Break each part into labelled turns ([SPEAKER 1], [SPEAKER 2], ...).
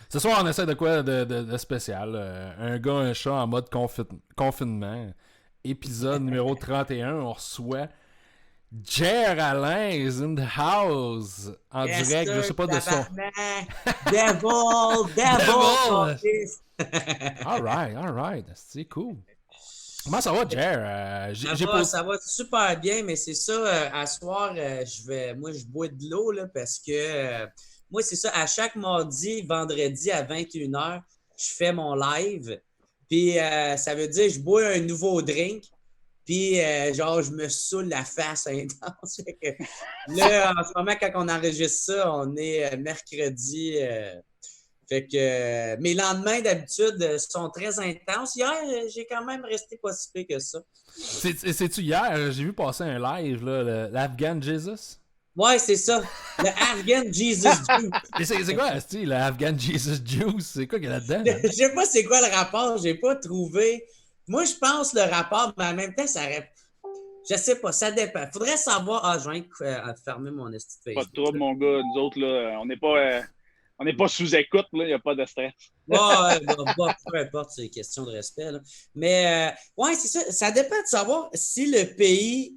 [SPEAKER 1] Ce soir, on essaie de quoi de spécial. Un gars, un chat en mode confinement. Épisode numéro 31. On reçoit Jer Alain is in the house. En
[SPEAKER 2] Yes,
[SPEAKER 1] direct, je
[SPEAKER 2] sir,
[SPEAKER 1] sais pas de son.
[SPEAKER 2] tabarnak! Devil!
[SPEAKER 1] Devil!
[SPEAKER 2] Devil!
[SPEAKER 1] Alright. C'est cool. Comment ça va, Jer?
[SPEAKER 2] Ça va super bien, mais c'est ça, à soir, moi, je bois de l'eau, là, parce que, moi, c'est ça, à chaque mardi, vendredi à 21h, je fais mon live, puis ça veut dire, je bois un nouveau drink, puis genre, je me saoule la face intense. Fait que, là, en ce moment, quand on enregistre ça, on est mercredi, fait que mes lendemains d'habitude sont très intenses. Hier, j'ai quand même resté pas si pire que ça.
[SPEAKER 1] C'est-tu hier? J'ai vu passer un live, là, l'Afghan Jesus.
[SPEAKER 2] Ouais, c'est ça. Le Afghan Jesus Juice.
[SPEAKER 1] Et c'est quoi, le Afghan Jesus Juice? C'est quoi qu'il y a là-dedans?
[SPEAKER 2] Je sais pas c'est quoi le rapport, j'ai pas trouvé. Moi, je pense le rapport, mais en même temps, ça aurait. Je sais pas, ça dépend. Faudrait savoir. Ah, je viens de fermer mon esti de
[SPEAKER 3] Pas de
[SPEAKER 2] Facebook.
[SPEAKER 3] trouble, mon gars. Nous autres, là, on n'est pas sous écoute, il n'y a pas de stress.
[SPEAKER 2] Ouais, peu importe, c'est une question de respect. Là. Mais, ouais, c'est ça. Ça dépend de savoir si le pays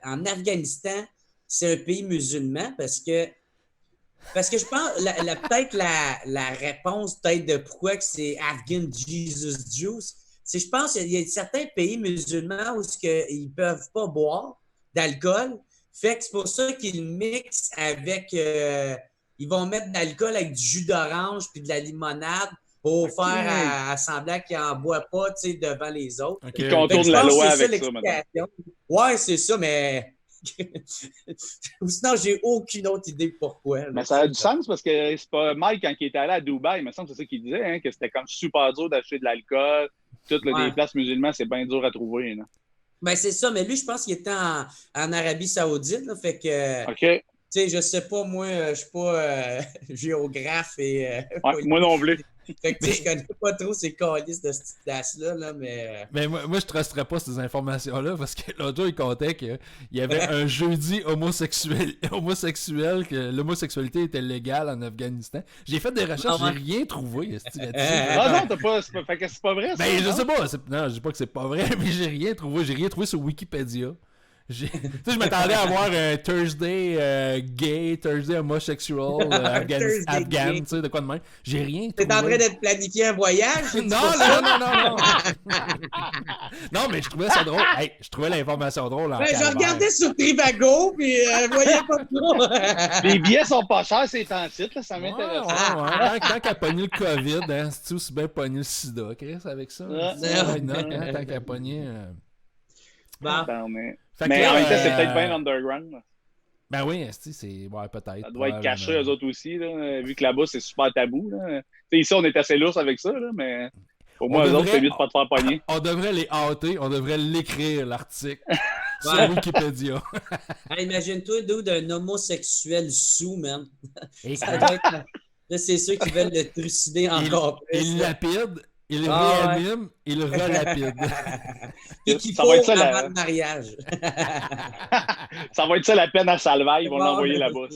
[SPEAKER 2] en Afghanistan, c'est un pays musulman parce que je pense, peut-être la réponse peut-être de pourquoi que c'est Afghan Jesus Juice, c'est je pense qu'il y a certains pays musulmans où ils ne peuvent pas boire d'alcool. Fait que c'est pour ça qu'ils mixent avec... ils vont mettre de l'alcool avec du jus d'orange puis de la limonade pour faire à semblant qu'ils n'en boivent pas devant les autres.
[SPEAKER 1] Okay.
[SPEAKER 3] Ils contournent la loi avec ça, maintenant.
[SPEAKER 2] Ouais, c'est ça, mais... Ou sinon, j'ai aucune autre idée pourquoi.
[SPEAKER 3] Mais ça a du sens parce que c'est pas Mike, quand il était allé à Dubaï, il me semble que c'est ça qu'il disait, hein, que c'était comme super dur d'acheter de l'alcool. Toutes les places musulmanes, c'est bien dur à trouver. Là.
[SPEAKER 2] Ben, c'est ça, mais lui, je pense qu'il était en Arabie Saoudite. Là, fait que.
[SPEAKER 3] OK.
[SPEAKER 2] Tu sais, je sais pas, moi, je suis pas géographe et.
[SPEAKER 3] Ouais, moi non plus.
[SPEAKER 2] Fait que, tu sais, je connais pas trop ces calices de cette place-là, là, mais.
[SPEAKER 1] Mais moi, je trusterais pas ces informations-là parce que l'autre jour, il comptait qu'il y avait un jeudi homosexuel, que l'homosexualité était légale en Afghanistan. J'ai fait des recherches, j'ai rien trouvé.
[SPEAKER 3] Non, t'as pas. Fait que c'est pas vrai, ça.
[SPEAKER 1] Ben, je sais pas. Non, je dis pas que c'est pas vrai, mais j'ai rien trouvé. J'ai rien trouvé sur Wikipédia. Tu sais, je m'attendais à voir un Thursday gay, Thursday homosexual, Afghan, tu sais, de quoi de même. J'ai rien trouvé.
[SPEAKER 2] T'es en train de planifier un voyage?
[SPEAKER 1] Non. Non, mais je trouvais ça drôle. Hey, je trouvais l'information drôle.
[SPEAKER 2] Ben, je regardais sur Trivago, puis je voyais pas trop.
[SPEAKER 3] Les billets sont pas chers, ces temps-ci, ça m'intéresse.
[SPEAKER 1] Ouais. Tant qu'à pogner le COVID, hein, c'est aussi bien pogner le sida, Chris, avec ça. Tant qu'à pogner...
[SPEAKER 2] Bon.
[SPEAKER 3] Mais en même temps, c'est peut-être bien underground. Là.
[SPEAKER 1] Ben oui, c'est... Ouais, peut-être.
[SPEAKER 3] Ça doit être caché, eux autres aussi, là, vu que là-bas, c'est super tabou. Là. Ici, on est assez lourd avec ça, là, mais au moins, eux autres, c'est mieux de pas te faire pogner.
[SPEAKER 1] On devrait les hâter, on devrait l'écrire, l'article, sur Wikipédia.
[SPEAKER 2] Imagine-toi, d'un homosexuel sous, man. Ça doit être... Là, c'est ceux qui veulent le trucider encore plus.
[SPEAKER 1] Il lapide, il réanime, il relapide.
[SPEAKER 2] Et qu'il faut avant le mariage.
[SPEAKER 3] Ça va être ça la peine à Salvaille, ils vont l'envoyer là-bas.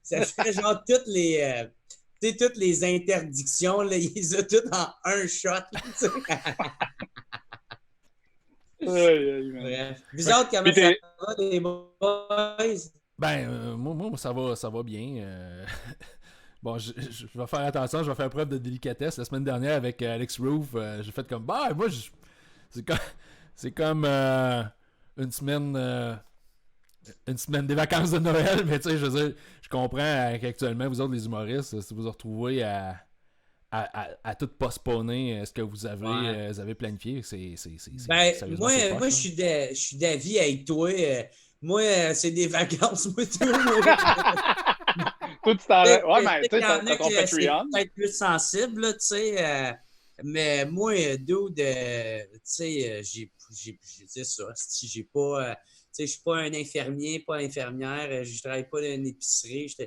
[SPEAKER 2] Ça serait genre toutes les interdictions, là, ils les ont toutes en un shot. Bref. Vous autres, comment ça va, les boys?
[SPEAKER 1] Ben, moi ça va bien. Bon, je vais faire attention, je vais faire preuve de délicatesse. La semaine dernière, avec Alex Roof, j'ai fait comme... Bah, moi, c'est comme une semaine des vacances de Noël, mais tu sais, je veux dire, je comprends qu'actuellement, vous autres, les humoristes, si vous vous retrouvez à tout postponer ce que vous avez planifié,
[SPEAKER 2] moi, je suis d'avis avec toi. Moi, c'est des vacances, moi, tout.
[SPEAKER 3] Tout ouais, mais tu sais, t'as ton Patreon.
[SPEAKER 2] C'est peut-être plus sensible, là, tu sais. Mais moi, dude, tu sais, j'ai ça. Si j'ai pas... tu sais, je suis pas un infirmier, pas infirmière. Je travaille pas dans une épicerie. Je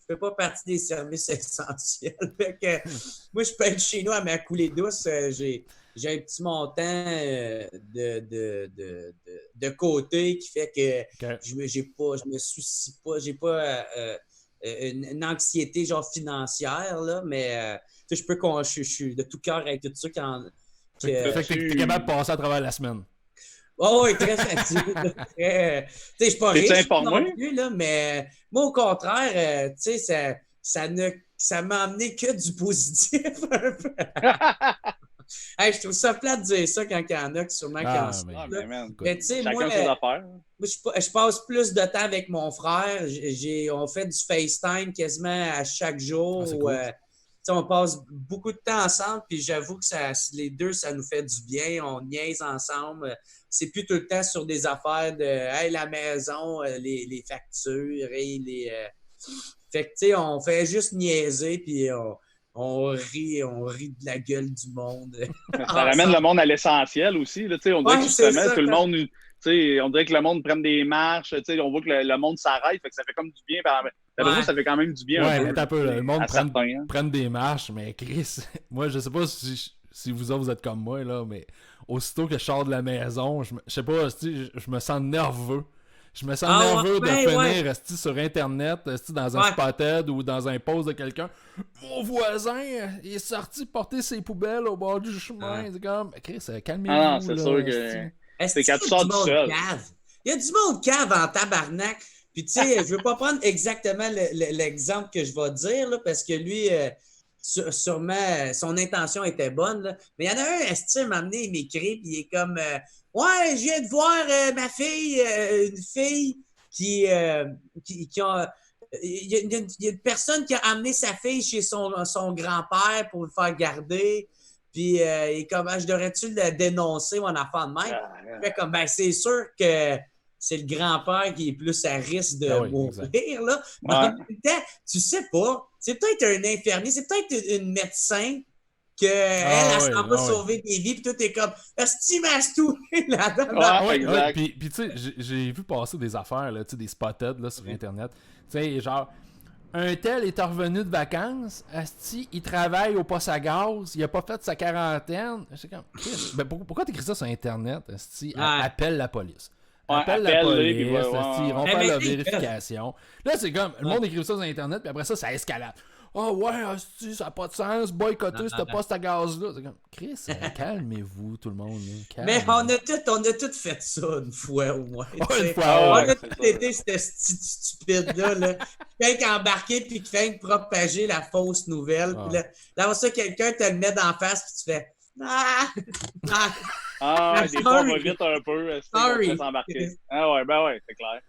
[SPEAKER 2] fais pas partie des services essentiels. Fait que, moi, je peux être chez nous à ma coulée douce. J'ai un petit montant de côté qui fait que je me soucie pas. J'ai pas une anxiété genre financière, là, mais tu sais, je suis de tout cœur avec tout ça quand.
[SPEAKER 1] Fait que t'es capable de passer à travers la semaine.
[SPEAKER 2] Oh, oui, très fatigué. Tu sais, je suis pas riche non plus, là, mais moi, au contraire, tu sais, ça m'a amené que du positif un peu. Hey, je trouve ça plate de dire ça quand il y en a qui sûrement qui en sont. Mais tu sais, moi, je passe plus de temps avec mon frère. On fait du FaceTime quasiment à chaque jour. Cool. On passe beaucoup de temps ensemble, puis j'avoue que les deux, ça nous fait du bien. On niaise ensemble. C'est plus tout le temps sur des affaires de hey, la maison, les factures et les. Fait que, tu sais, on fait juste niaiser, puis on rit de la gueule du monde.
[SPEAKER 3] Ça ramène le monde à l'essentiel aussi. Là, on dirait que justement, tout le monde. On dirait que le monde prenne des marches. On voit que le monde s'arrête. Fait que ça fait comme du bien. Ça fait quand même du bien un peu.
[SPEAKER 1] Le monde prenne des marches. Mais Chris, moi, je sais pas si vous autres, vous êtes comme moi, là, mais aussitôt que je sors de la maison, je sais pas, je me sens nerveux. Je me sens nerveux de finir sur Internet, dans un spotted ou dans un post de quelqu'un. Mon voisin, il est sorti porter ses poubelles au bord du chemin. C'est comme, Chris, calmez-vous.
[SPEAKER 3] Ah non, c'est sûr que c'est quand tu sors tout seul.
[SPEAKER 2] Il y a du monde cave en tabarnak. Puis tu sais, je veux pas prendre exactement l'exemple que je vais dire, là, parce que lui, sûrement, son intention était bonne. Là. Mais il y en a un, Esti, m'a amené, il m'écrit, puis il est comme... ouais, je viens de voir ma fille, une fille qui a... Il y a une personne qui a amené sa fille chez son grand-père pour le faire garder. Puis, il est comme, je devrais-tu le dénoncer, mon enfant de même? Fait comme, ben, c'est sûr que c'est le grand-père qui est plus à risque de mourir, là. Mais en même temps, tu sais pas. C'est peut-être un infirmier, c'est peut-être une médecin qu'elle s'en va sauver des vies, puis tout est comme, est-ce tout là-dedans?
[SPEAKER 1] Puis tu sais, j'ai vu passer des affaires, là, des spotted là, sur Internet. Tu sais, genre, un tel est revenu de vacances, asti, il travaille au poste à gaz, il a pas fait sa quarantaine. C'est comme, ben, pourquoi t'écris ça sur Internet, asti? Appelle la police. Appelle la police, ils vont faire la vérification. Là, c'est comme, le monde écrit ça sur Internet, puis après ça, ça escalade. Ah ouais, ça n'a pas de sens, boycotter ce poste à gaz-là. C'est comme, Chris, calmez-vous, tout le monde.
[SPEAKER 2] Mais on a tout fait ça une fois au moins.
[SPEAKER 1] Une fois,
[SPEAKER 2] on a tout été ce stupide-là. Là. Quelqu'un embarqué puis qui fait propager la fausse nouvelle. Puis là, après ça, quelqu'un te le met d'en face puis tu fais
[SPEAKER 3] des fois, on va vite un peu. Sorry. Ah ouais, c'est clair.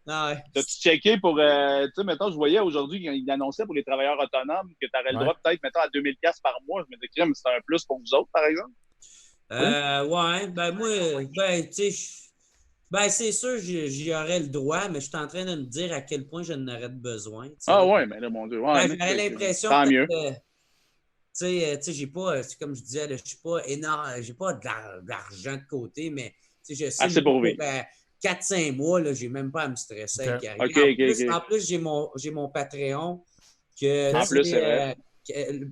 [SPEAKER 3] T'as-tu checké pour, tu sais, mettons, je voyais aujourd'hui qu'il annonçait pour les travailleurs autonomes que tu aurais le droit peut-être, mettons, à 2000$ par mois. Je me disais, mais c'est un plus pour vous autres, par exemple?
[SPEAKER 2] Ben moi, tu sais, c'est sûr, j'y aurais le droit, mais je suis en train de me dire à quel point je n'aurais de besoin. T'sais.
[SPEAKER 3] Ah ouais, mais là, mon Dieu.
[SPEAKER 2] J'aurais l'impression
[SPEAKER 3] que
[SPEAKER 2] tu sais, j'ai pas, comme je disais, je suis pas énorme, j'ai pas d'argent de côté, mais je sais
[SPEAKER 3] assez pour vivre.
[SPEAKER 2] 4-5 mois, là, j'ai même pas à me stresser. En plus, j'ai mon Patreon. En plus, c'est vrai.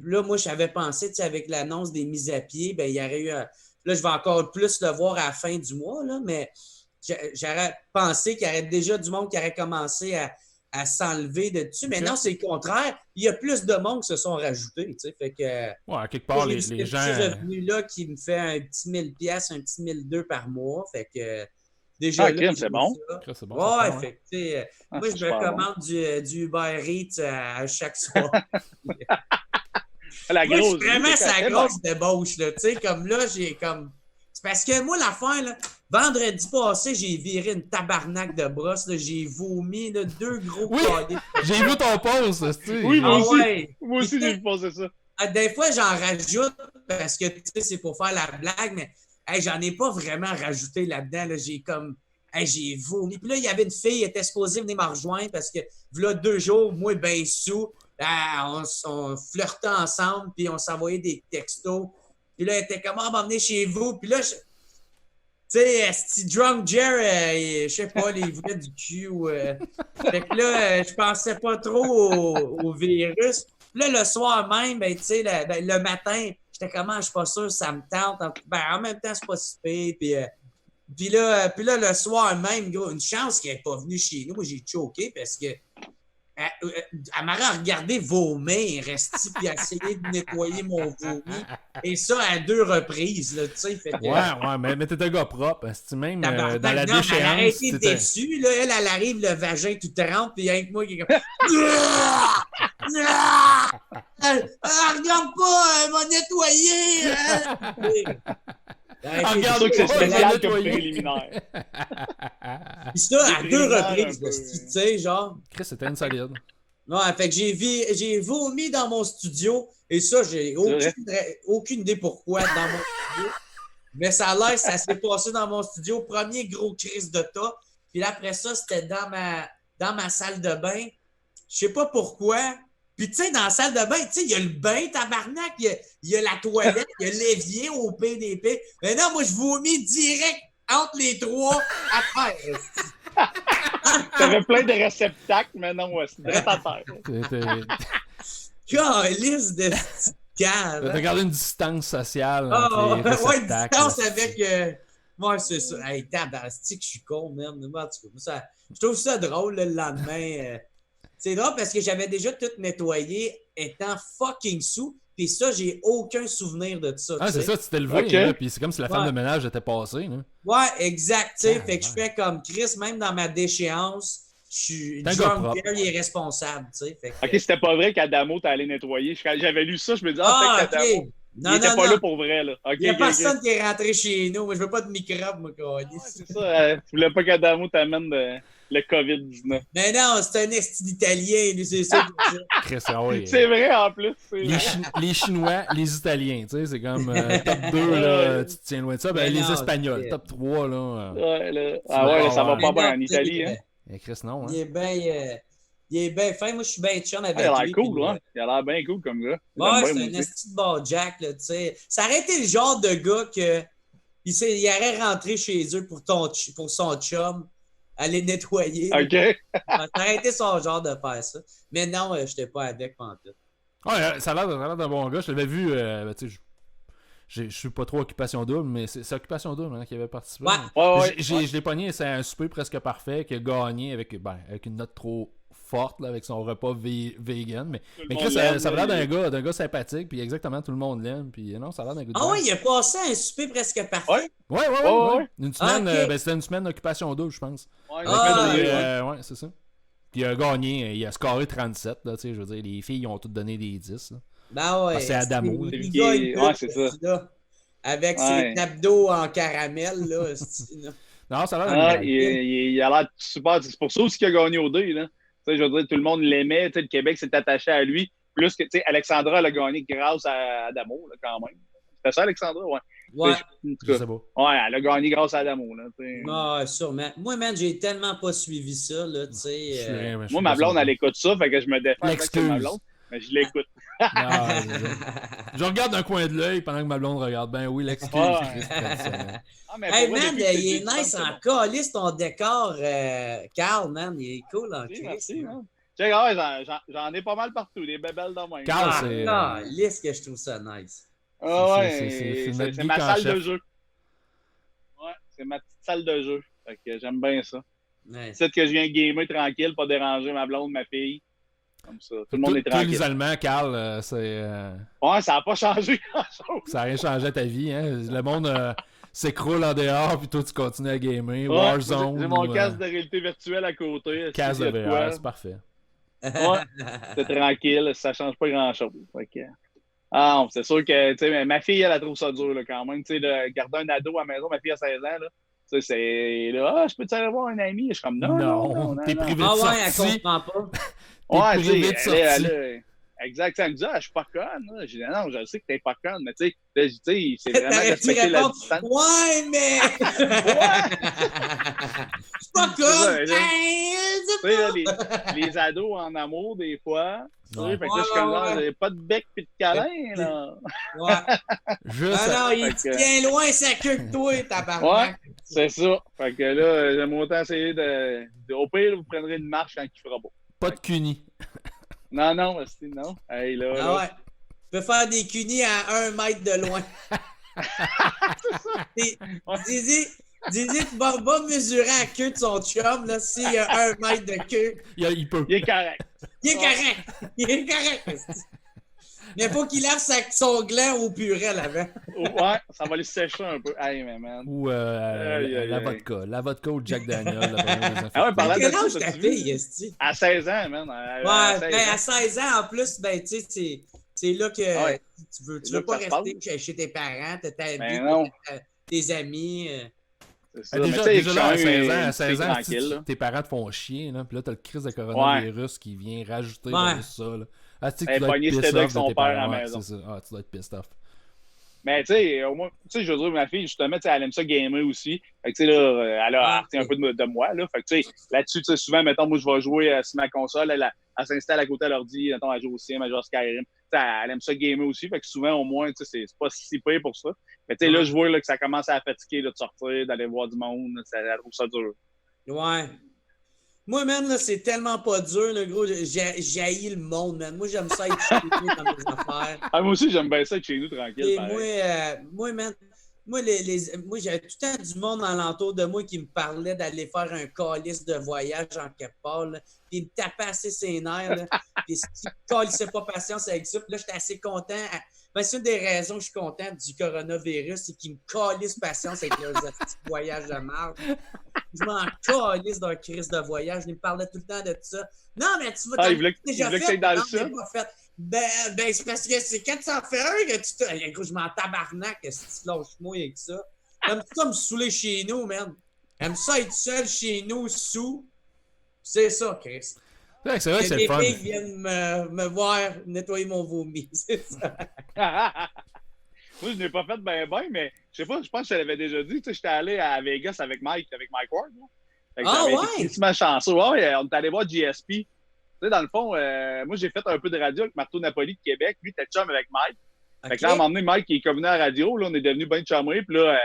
[SPEAKER 2] Là, moi, j'avais pensé, avec l'annonce des mises à pied, ben, il y aurait eu là, je vais encore plus le voir à la fin du mois, là, mais j'aurais pensé qu'il y aurait déjà du monde qui aurait commencé à s'enlever de dessus. Mais non, c'est le contraire. Il y a plus de monde qui se sont rajoutés. Fait que,
[SPEAKER 1] quelque part, les gens...
[SPEAKER 2] Ce revenu-là qui me fait un petit 1000$, un petit 1002$ par mois. Fait que... Déjà,
[SPEAKER 3] c'est bon.
[SPEAKER 1] C'est bon.
[SPEAKER 2] Ouais, fait que, moi, je me commande du Uber Eats à chaque soir.
[SPEAKER 3] Moi,
[SPEAKER 2] je suis vraiment sa grosse débauche, là. Tu sais, comme là, j'ai comme... C'est parce que moi, l'affaire, là, vendredi passé, j'ai viré une tabarnak de brosse, là. J'ai vomi, là, 2 gros
[SPEAKER 1] colliers. J'ai vu ton post,
[SPEAKER 3] oui, moi aussi. Moi aussi, j'ai vu passer ça.
[SPEAKER 2] Des fois, j'en rajoute parce que, tu sais, c'est pour faire la blague, mais j'en ai pas vraiment rajouté là-dedans. Là. J'ai vomi. Puis là, il y avait une fille, elle était supposée venir me rejoindre parce que, là, 2 jours, moi, ben sous, on flirtait ensemble, puis on s'envoyait des textos. Puis là, elle était comme, on va venir chez vous. Puis là, tu sais, Drunk Jer, je sais pas, il voulait du cul. Fait que là, je pensais pas trop au virus. Puis là, le soir même, ben, tu sais, le matin, j'étais comment, je suis pas sûr, ça me tente. Ben, en même temps, c'est pas si pire. Puis là, le soir même, gros, une chance qu'elle n'est pas venue chez nous. Moi, j'ai choqué parce que elle m'aurait regardé vomir, puis essayer de nettoyer mon vomi. Et ça à 2 reprises, là, tu sais.
[SPEAKER 1] Ouais, mais t'es un gars propre. C'est même dans la déchéance.
[SPEAKER 2] Elle a été déçue, là. Elle arrive, le vagin tout trempe, puis rien que moi qui est comme... regarde pas, elle m'a nettoyé!
[SPEAKER 3] C'est sûr que c'est spécial comme préliminaire.
[SPEAKER 2] Puis ça, à 2 reprises, tu sais, genre.
[SPEAKER 1] Chris, c'était insolide.
[SPEAKER 2] Ouais, fait que j'ai vomi dans mon studio, et ça, j'ai aucune idée pourquoi dans mon studio. Mais ça a l'air, ça s'est passé dans mon studio. Premier gros crise de tas. Puis après ça, c'était dans ma salle de bain. Je sais pas pourquoi. Puis, tu sais, dans la salle de bain, tu sais, il y a le bain, tabarnak, il y a la toilette, il y a l'évier au PDP. Mais non, moi, je vomis direct entre les 3 à terre.
[SPEAKER 3] T'avais plein de réceptacles, mais non, c'est direct à terre.
[SPEAKER 2] Calice de cave.
[SPEAKER 1] T'as gardé une distance sociale.
[SPEAKER 2] Ouais, une distance avec... Ouais, c'est ça. Hey, tabarnak, je suis con, merde. Je trouve ça drôle, là, le lendemain... C'est drôle parce que j'avais déjà tout nettoyé étant fucking sous. Puis ça, j'ai aucun souvenir de ça.
[SPEAKER 1] Ah, c'est ça, tu t'es levé. Puis c'est comme si la femme de ménage était passée. Là.
[SPEAKER 2] Ouais, exact. Fait que je fais comme Chris, même dans ma déchéance, je suis John Pierre, il est responsable.
[SPEAKER 3] Ok, c'était pas vrai qu'Adamo t'es allé nettoyer. J'avais lu ça, je me disais, peut-être qu'Adamo. Il était pas là pour vrai. Là. Okay,
[SPEAKER 2] il n'y a personne qui est rentré chez nous. Moi, je veux pas de microbes, moi,
[SPEAKER 3] c'est ça. Tu voulais pas qu'Adamo t'amène le COVID-19.
[SPEAKER 2] Mais non, c'est un esti d'Italien, lui, c'est ça.
[SPEAKER 3] C'est vrai, en plus.
[SPEAKER 1] Les Chinois, les Italiens, tu sais, c'est comme top 2, là, tu te tiens loin de ça. Ben, les Espagnols, top 3, là.
[SPEAKER 3] Ouais, là. Ah ouais, là, ça va pas bien en Italie, hein.
[SPEAKER 1] Chris, non, hein.
[SPEAKER 2] Il est bien fin. Moi, je suis bien chum avec lui.
[SPEAKER 3] Il a l'air cool, hein. Il a l'air bien cool comme gars.
[SPEAKER 2] Ouais, c'est un esti de bar Jack, là, tu sais. Ça aurait été le genre de gars que il aurait rentré chez eux pour son chum. Aller nettoyer.
[SPEAKER 3] OK.
[SPEAKER 2] Ça aurait été son genre de faire ça. Mais non, je n'étais pas avec pantoute.
[SPEAKER 1] Ouais, ça a l'air d'un bon gars. Je l'avais vu, tu sais, je suis pas trop Occupation Double, mais c'est Occupation Double hein, qui avait participé.
[SPEAKER 3] Ouais.
[SPEAKER 1] Je l'ai pogné, c'est un souper presque parfait qui a gagné avec une note trop forte là, avec son repas vegan. Mais Chris, ça a l'air d'un gars sympathique, puis exactement tout le monde l'aime. Puis non, ça a l'air d'un gars.
[SPEAKER 2] Ah ouais, il a passé un souper presque parfait.
[SPEAKER 1] Ouais. Une semaine, c'était une semaine d'Occupation Double, je pense. Ouais, c'est ça. Puis il a gagné, il a scoré 37, là, tu sais, je veux dire, les filles ont toutes donné des 10. Là.
[SPEAKER 2] Ben ouais.
[SPEAKER 1] C'est Adamo.
[SPEAKER 2] Ouais, c'est ça. Là, avec ses abdos en caramel, là.
[SPEAKER 1] Non, ça a l'air.
[SPEAKER 3] Il a l'air super. C'est pour ça aussi qu'il a gagné au dé, là. Tu sais, je veux dire, tout le monde l'aimait, tu sais, le Québec s'est attaché à lui. Plus que, tu sais, Alexandra, elle a gagné grâce à Adamo, là, quand même. C'était ça, Alexandra? Ouais.
[SPEAKER 1] Je sais pas.
[SPEAKER 3] Ouais, elle a gagné grâce à Adamo, là, tu sais.
[SPEAKER 2] Ah, sûrement. Moi, man, j'ai tellement pas suivi ça, là, tu sais.
[SPEAKER 3] Moi, ma blonde, elle écoute ça, fait que je me défends avec ma blonde, mais je l'écoute.
[SPEAKER 1] Je regarde d'un coin de l'œil pendant que ma blonde regarde. Ben oui, l'excuse.
[SPEAKER 2] Hey man, il est nice en calice ton décor, Carl, man. Il est cool en calice.
[SPEAKER 3] Merci, man. J'en ai pas mal partout, des bébelles dans moi.
[SPEAKER 1] Carl, c'est.
[SPEAKER 2] Calice que je trouve ça nice.
[SPEAKER 3] C'est ma salle de jeu. Ouais, c'est ma petite salle de jeu. Fait que j'aime bien ça. C'est que je viens gamer tranquille, pas déranger ma blonde, ma fille. Comme ça. Tout le monde est tranquille.
[SPEAKER 1] L'isolement, Carl, c'est.
[SPEAKER 3] Ouais, ça n'a pas changé grand-chose.
[SPEAKER 1] Ça n'a rien changé à ta vie, hein. Le monde s'écroule en dehors, puis toi, tu continues à gamer. Warzone.
[SPEAKER 3] J'ai mon casque de réalité virtuelle à côté.
[SPEAKER 1] Casque de VR, c'est parfait.
[SPEAKER 3] Ouais, c'est tranquille, ça change pas grand-chose. Okay. Ah, c'est sûr que, tu sais, ma fille, elle trouve ça dur, là, quand même. Tu sais, de garder un ado à la maison, ma fille a 16 ans, là. Tu sais, c'est là, je peux-tu aller voir un ami? Je suis comme, non.
[SPEAKER 1] T'es privé de sortie.
[SPEAKER 2] Elle comprend pas.
[SPEAKER 3] Ouais, tu sais, exact. Elle me dit, je suis pas conne. J'ai dit, non, je sais que t'es pas conne, mais tu sais, c'est vraiment respecter la distance.
[SPEAKER 2] Ouais, mais. Je suis pas conne.
[SPEAKER 3] Tu sais, les ados en amour, des fois. Fait que là, je suis comme, j'ai pas de bec pis de câlin, là.
[SPEAKER 2] Ouais. Alors, il te tient loin sa queue que toi, tabarnak.
[SPEAKER 3] Ouais, c'est ça. Fait que là, j'aime autant essayer de. Au pire, vous prendrez une marche quand il fera beau.
[SPEAKER 1] Pas de cunis.
[SPEAKER 3] Non. Hey, là.
[SPEAKER 2] Ouais. Tu peux faire des cunis à 1 mètre de loin. Didi, tu vas mesurer la queue de son chum, là, s'il y a 1 mètre de queue.
[SPEAKER 1] Il peut.
[SPEAKER 3] Il est correct.
[SPEAKER 2] Il est correct. Il est correct. Mais faut qu'il lave son gland au purée avant.
[SPEAKER 3] Ouais, ça va le sécher un peu. Hey, man.
[SPEAKER 1] Ou la vodka. La vodka ou Jack Daniel.
[SPEAKER 3] Ah ouais, parlant de
[SPEAKER 2] quel
[SPEAKER 3] ça,
[SPEAKER 2] âge ta fille, esti?
[SPEAKER 3] À 16 ans, man.
[SPEAKER 2] À 16 ans, en plus, ben, tu sais, c'est là que tu veux pas rester chez tes parents, t'as ta vie, tes amis.
[SPEAKER 1] C'est ça. Déjà là, à 16 ans, tes parents te font chier, là, puis là, t'as le crise de coronavirus qui vient rajouter ça. Là. Ah, tu sais, tu dois être pissed off avec son père à la maison. C'est ça. Ah, tu dois être pissed off.
[SPEAKER 3] Mais tu sais, au moins, tu sais, je veux dire, ma fille, justement, elle aime ça gamer aussi. Fait que tu sais, là, elle a un peu de moi, là. Fait que tu sais, là-dessus, tu sais, souvent, mettons, moi, je vais jouer sur ma console, elle s'installe à côté de l'ordi, mettons, elle joue au Sim, elle joue à Skyrim. Tu sais, elle aime ça gamer aussi. Fait que souvent, au moins, tu sais, c'est pas si pire pour ça. Mais tu sais, là, je vois là, que ça commence à la fatiguer, là, de sortir, d'aller voir du monde. Elle trouve ça dur.
[SPEAKER 2] Ouais. Moi, man, là, c'est tellement pas dur, le gros. J'haïs le monde, man. Moi, j'aime ça être chez nous dans mes affaires.
[SPEAKER 3] Ah, moi aussi, j'aime bien ça être chez nous, tranquille.
[SPEAKER 2] Et moi, man, moi, j'avais tout le temps du monde alentour de moi qui me parlait d'aller faire un calice de voyage en quelque part, là. Puis il me tapait assez ses nerfs, là. Puis il ne calissait pas patience avec ça. Puis là, j'étais assez content. Ben, c'est une des raisons que je suis content du coronavirus, c'est qu'ils me calissent patience avec leurs petits voyages de merde. Je m'en calisse d'un crise de voyage. Ils me parlaient tout le temps de ça. Non, mais tu vas
[SPEAKER 3] déjà fait. Dans non,
[SPEAKER 2] j'ai pas fait. Ben, c'est parce que c'est quand tu en fais un que tu te. Écoute, je m'en tabarnak que si tu lâches moi avec ça. J'aime ça me saouler chez nous, man. J'aime ça être seul chez nous, sous. C'est ça, Chris.
[SPEAKER 1] Ouais, c'est vrai que c'est le fun.
[SPEAKER 2] Les filles viennent me voir nettoyer mon vomi. C'est ça.
[SPEAKER 3] Moi, je n'ai pas fait ben, mais je sais pas, je pense que je te l'avais déjà dit. Tu sais, j'étais allé à Vegas avec Mike Ward.
[SPEAKER 2] Ouais?
[SPEAKER 3] C'est ma chance. Ouais, on est allé voir GSP. Tu sais, dans le fond, moi, j'ai fait un peu de radio avec Marteau Napoli de Québec. Lui, était chum avec Mike. Fait que là, à un moment donné, Mike, il est venu à la radio. Là, on est devenu bien chumés. Puis là,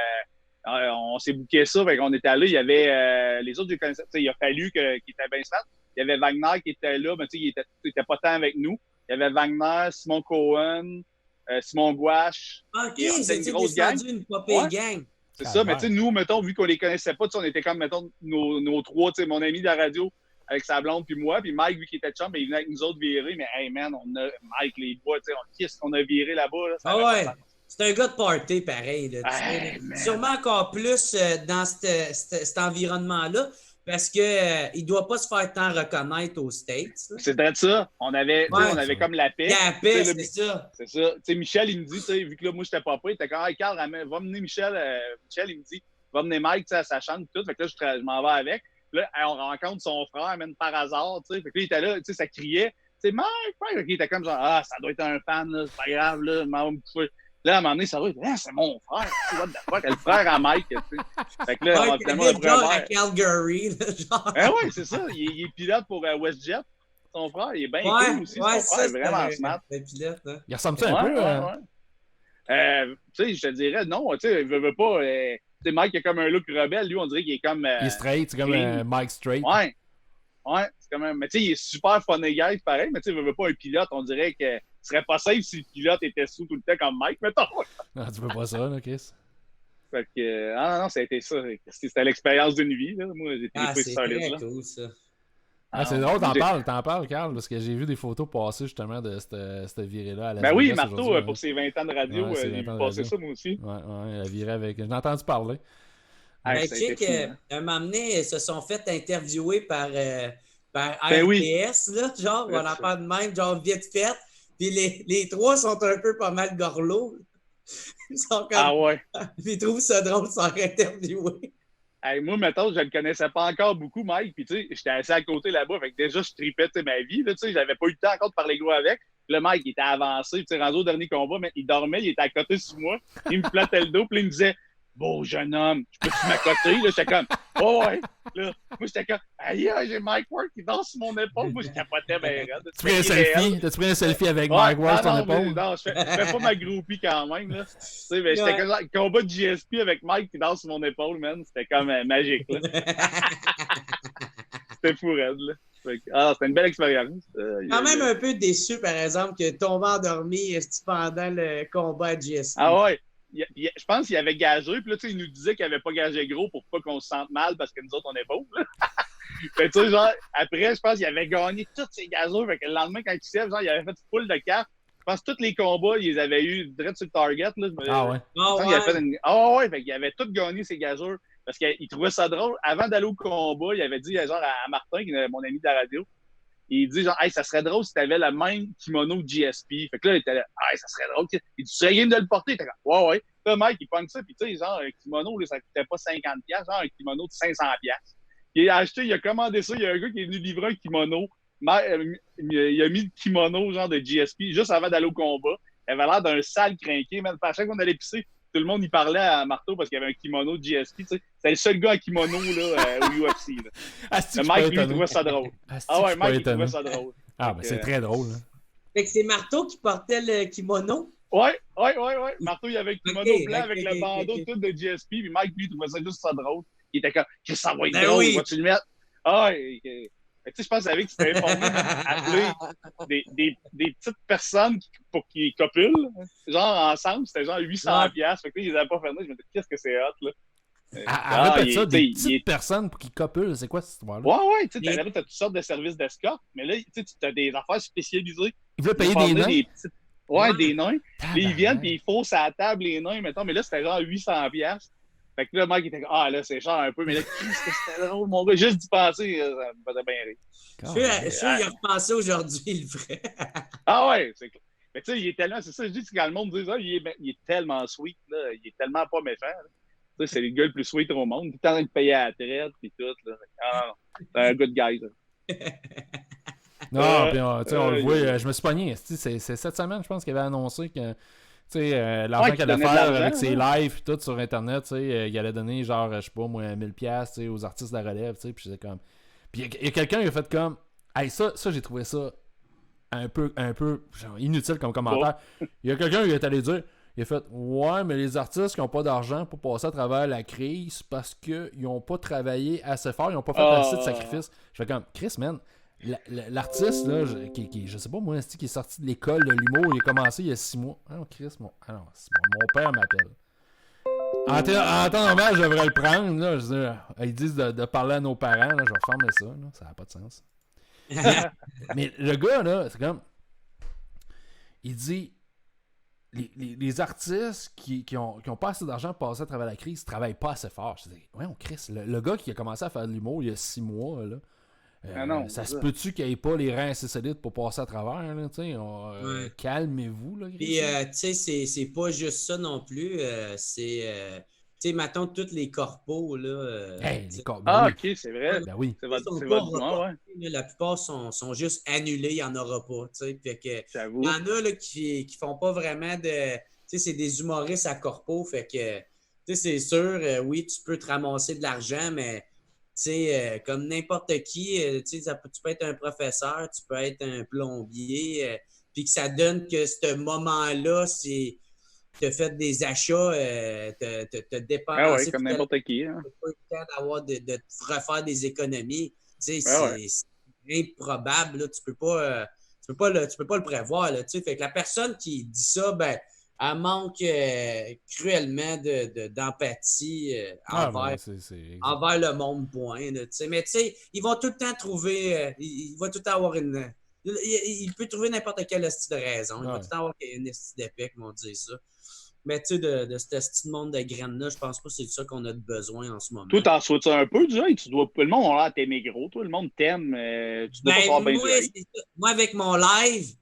[SPEAKER 3] on s'est booké ça. Fait qu'on était allé. Il y avait les autres, je connaissais. Tu sais, il a fallu qu'il était bien smart. Il y avait Wagner qui était là, mais tu sais, il était pas tant avec nous. Il y avait Wagner, Simon Cohen, Simon Gouache.
[SPEAKER 2] OK, c'était une grosse gang. Une popée gang.
[SPEAKER 3] C'est ça, mais tu sais, nous, mettons, vu qu'on les connaissait pas, on était comme, mettons, nos trois, tu sais, mon ami de la radio avec sa blonde, puis moi, puis Mike, vu qu'il était chum, il venait avec nous autres virer, mais hey man, Mike, les bois, tu sais, qu'est-ce qu'on a viré là-bas? Là,
[SPEAKER 2] ouais, c'est un gars de party pareil. Là, sûrement encore plus dans cet environnement-là. Parce qu'il ne doit pas se faire tant reconnaître aux States.
[SPEAKER 3] C'est peut-être ça. On avait comme la paix.
[SPEAKER 2] La paix, c'est ça.
[SPEAKER 3] C'est ça. Tu sais, Michel, il me dit, vu que là, moi, je n'étais pas prêt, il était comme, hey, Carl, va mener Michel. Michel, il me dit, va mener Mike à sa chambre, tout. Fait que là, je m'en vais avec. Là, on rencontre son frère, même par hasard. Fait que là, il était là, ça criait. Tu sais, Mike. Il était comme genre, ça doit être un fan, là, c'est pas grave, là, je m'en vais me coucher. Là, à un moment donné, ça va être, c'est mon frère. What the fuck, le frère à Mike. Fait que là, on va finalement le
[SPEAKER 2] frère à Calgary. Genre.
[SPEAKER 3] Ouais, c'est ça. Il est pilote pour WestJet. Son frère, il est bien cool aussi. Son frère est vraiment smart.
[SPEAKER 2] Pilote, hein.
[SPEAKER 1] Il ressemble-tu un
[SPEAKER 3] peu? Tu sais, je te dirais, non. Tu sais, il veut pas. Tu sais, Mike, il a comme un look rebelle. Lui, on dirait qu'il est comme.
[SPEAKER 1] Il est straight, c'est comme un Mike straight.
[SPEAKER 3] Ouais, c'est quand même. Mais tu sais, il est super funny guy, pareil, mais tu sais, il veut pas un pilote. On dirait que ce serait pas safe si le pilote était sous tout le temps comme Mike, mettons.
[SPEAKER 1] Non, tu veux pas ça, là, Chris?
[SPEAKER 3] Fait que, non, ça a été ça. C'était l'expérience d'une vie, là. Moi, j'ai trippé
[SPEAKER 2] sur ça. C'est cool, ça.
[SPEAKER 1] C'est drôle, t'en parles, Carl, parce que j'ai vu des photos passer justement de cette virée-là à la
[SPEAKER 3] Ben oui, Marteau, pour ses 20 ans de radio, il a vu passer ça, moi aussi.
[SPEAKER 1] Ouais, la virée avec. J'en ai entendu parler.
[SPEAKER 2] Ben, tu sais qu'un moment donné, ils se sont fait interviewer par RTS, là, genre, on en parle de même, genre, vite fait. Puis les trois sont un peu pas mal gorlots. Ils sont comme...
[SPEAKER 3] ouais.
[SPEAKER 2] Puis ils trouvent ça drôle de s'en interviewer.
[SPEAKER 3] Hey, moi, mettons, je ne le connaissais pas encore beaucoup, Mike. Puis, tu sais, j'étais assis à côté là-bas. Fait que déjà, je tripais ma vie. Tu sais, j'avais pas eu le temps encore de parler gros avec. Le Mike, il était avancé. Tu sais, rendu au dernier combat, mais il dormait, il était à côté sur moi. Il me flattait le dos. Puis, il me disait, beau jeune homme, je peux-tu m'accoter? Là, j'étais comme, ouais. Là, moi, j'étais comme, aïe, j'ai Mike Ward qui danse sur mon épaule. Moi, je capotais bien raide.
[SPEAKER 1] T'as-tu pris un selfie avec Mike Ward sur ton épaule?
[SPEAKER 3] Non, je fais pas ma groupie quand même. Là. Tu sais, mais j'étais comme le combat de GSP avec Mike qui danse sur mon épaule, man. C'était comme magique. Là. C'était fou raide, là. C'était une belle expérience.
[SPEAKER 2] Quand même un peu déçu, par exemple, que tomber endormi pendant le combat à GSP.
[SPEAKER 3] Ah ouais. Je pense qu'il avait gagé, puis là, tu sais, il nous disait qu'il n'avait pas gagé gros pour pas qu'on se sente mal parce que nous autres, on est pauvres. Fait tu sais, genre, après, je pense qu'il avait gagné tous ses gazeux. Fait que le lendemain, quand il se lève, genre, il avait fait full de cartes. Je pense que tous les combats, ils avaient eu direct sur le target. Là.
[SPEAKER 1] Ah ouais?
[SPEAKER 3] Ouais, fait qu'il avait tout gagné ses gazeux. Parce qu'il trouvait ça drôle. Avant d'aller au combat, il avait dit genre à Martin, qui est mon ami de la radio, il dit genre, hey, ça serait drôle si t'avais le même kimono GSP. Fait que là, il était là, hey, ça serait drôle. Il dit, tu serais game de le porter? Il était comme, ouais, ouais. Là, Mike, il pogne ça. Puis, tu sais, genre, un kimono, là, ça coûtait pas 50$, genre un kimono de 500$. Il a acheté, il a commandé ça. Il y a un gars qui est venu livrer un kimono. Il a mis le kimono, genre de GSP, juste avant d'aller au combat. Il avait l'air d'un sale crinqué. Mais à chaque fois qu'on allait pisser, tout le monde y parlait à Marteau parce qu'il y avait un kimono de GSP. C'était le seul gars à kimono là, au UFC. Là. Mike, lui, il trouvait ça drôle. Ouais, Mike, il trouvait ça drôle.
[SPEAKER 1] Ah, ben c'est très drôle. Hein.
[SPEAKER 2] Fait que c'est Marteau qui portait le kimono?
[SPEAKER 3] Ouais. Marteau, il avait le kimono blanc avec le bandeau tout de GSP. Puis Mike, lui, il trouvait ça juste ça drôle. Il était comme, ça va être drôle, vas-tu le mettre? Ah, tu sais, je pense que c'était informé appeler des petites personnes pour qu'ils copulent, genre ensemble, c'était genre 800$. Fait que là, ils n'avaient pas fait ça. Je me disais, qu'est-ce que c'est hot, là?
[SPEAKER 1] Répète ça, des petites personnes pour qu'ils copulent, c'est quoi cette histoire-là?
[SPEAKER 3] Ouais, tu sais, t'as toutes sortes de services d'escorte, mais là, tu as des affaires spécialisées.
[SPEAKER 1] Ils veulent payer des nains?
[SPEAKER 3] Des nains. Là, ils viennent, puis ils faussent à la table les nains, mettons, mais là, c'était genre 800$. Fait que là, le mec était comme, là, c'est cher un peu, mais là, qu'est-ce que c'était drôle, mon gars, juste d'y penser, ça me faisait bien rire.
[SPEAKER 2] Je suis sûr qu'il a repensé aujourd'hui, il le ferait.
[SPEAKER 3] Ah ouais, c'est clair. Mais tu sais, il est tellement, c'est ça, je dis, quand le monde dit ça, il est tellement sweet, là, il est tellement pas méchant. Tu sais, c'est le gars le plus sweet au monde, tout le temps de payer à la traite, puis tout, là. Ah, c'est un good guy, ça.
[SPEAKER 1] Non, puis on le voit, je me suis pogné, c'est cette semaine, je pense, qu'il avait annoncé que l'argent qu'il allait faire avec ses lives tout sur Internet, il allait donner genre, je sais pas moi, 1000$ aux artistes de la relève, puis j'étais comme... Puis il y a quelqu'un qui a fait comme... Hey, ça j'ai trouvé ça un peu genre, inutile comme commentaire. Il y a quelqu'un qui est allé dire, il a fait « Ouais, mais les artistes qui n'ont pas d'argent pour passer à travers la crise parce qu'ils n'ont pas travaillé assez fort, ils n'ont pas fait assez de sacrifices. » Je fais comme « Chris, man, l'artiste, là, qui je sais pas moi, qui est sorti de l'école de l'humour, il a commencé il y a 6 mois. Ah non, Chris, mon père m'appelle. En temps normal, je devrais le prendre. Là, je dis, ils disent de parler à nos parents. Là, je vais fermer ça. Là, ça n'a pas de sens. Mais le gars, là, c'est comme... Il dit... Les artistes qui ont pas assez d'argent pour passer à travers la crise travaillent pas assez fort. Je dis, ouais, Chris, le gars qui a commencé à faire de l'humour il y a 6 mois, là... ça se peut-tu qu'il n'y ait pas les reins assez solides pour passer à travers, là, calmez-vous, là.
[SPEAKER 2] Puis, tu sais, c'est pas juste ça non plus, tu sais, mettons, tous les corpos, là...
[SPEAKER 3] ok, c'est vrai.
[SPEAKER 1] Ben oui.
[SPEAKER 3] C'est votre nom, ouais.
[SPEAKER 2] La plupart sont juste annulés, il n'y en aura pas, tu sais. Fait que,
[SPEAKER 3] j'avoue.
[SPEAKER 2] Il y en a, là, qui font pas vraiment de... Tu sais, c'est des humoristes à corpo, fait que, tu sais, c'est sûr, oui, tu peux te ramasser de l'argent, mais... Tu sais, comme n'importe qui, tu peux être un professeur, tu peux être un plombier, puis que ça donne que ce moment-là, c'est tu as fait des achats, tu as dépensé.
[SPEAKER 3] Ah ouais, comme n'importe qui. Hein.
[SPEAKER 2] Tu n'as pas eu le temps de refaire des économies. Tu sais, c'est improbable. Là. Tu peux pas le prévoir. Là, tu sais. Fait que la personne qui dit ça, ben, elle manque cruellement d'empathie envers le monde, point. Là, mais tu sais, ils vont tout le temps trouver... il va tout le temps avoir une... Il peut trouver n'importe quelle style de raison. Il va tout le temps avoir une style d'épée qui vont dire ça. Mais tu sais, de ce style de monde de graines-là, je pense pas que c'est ça qu'on a de besoin en ce moment.
[SPEAKER 3] Toi, t'en souhaites un peu, déjà? Le monde a l'air t'aimer gros. Toi, le monde t'aime. Tu dois pas faire bien
[SPEAKER 2] moi, avec mon live...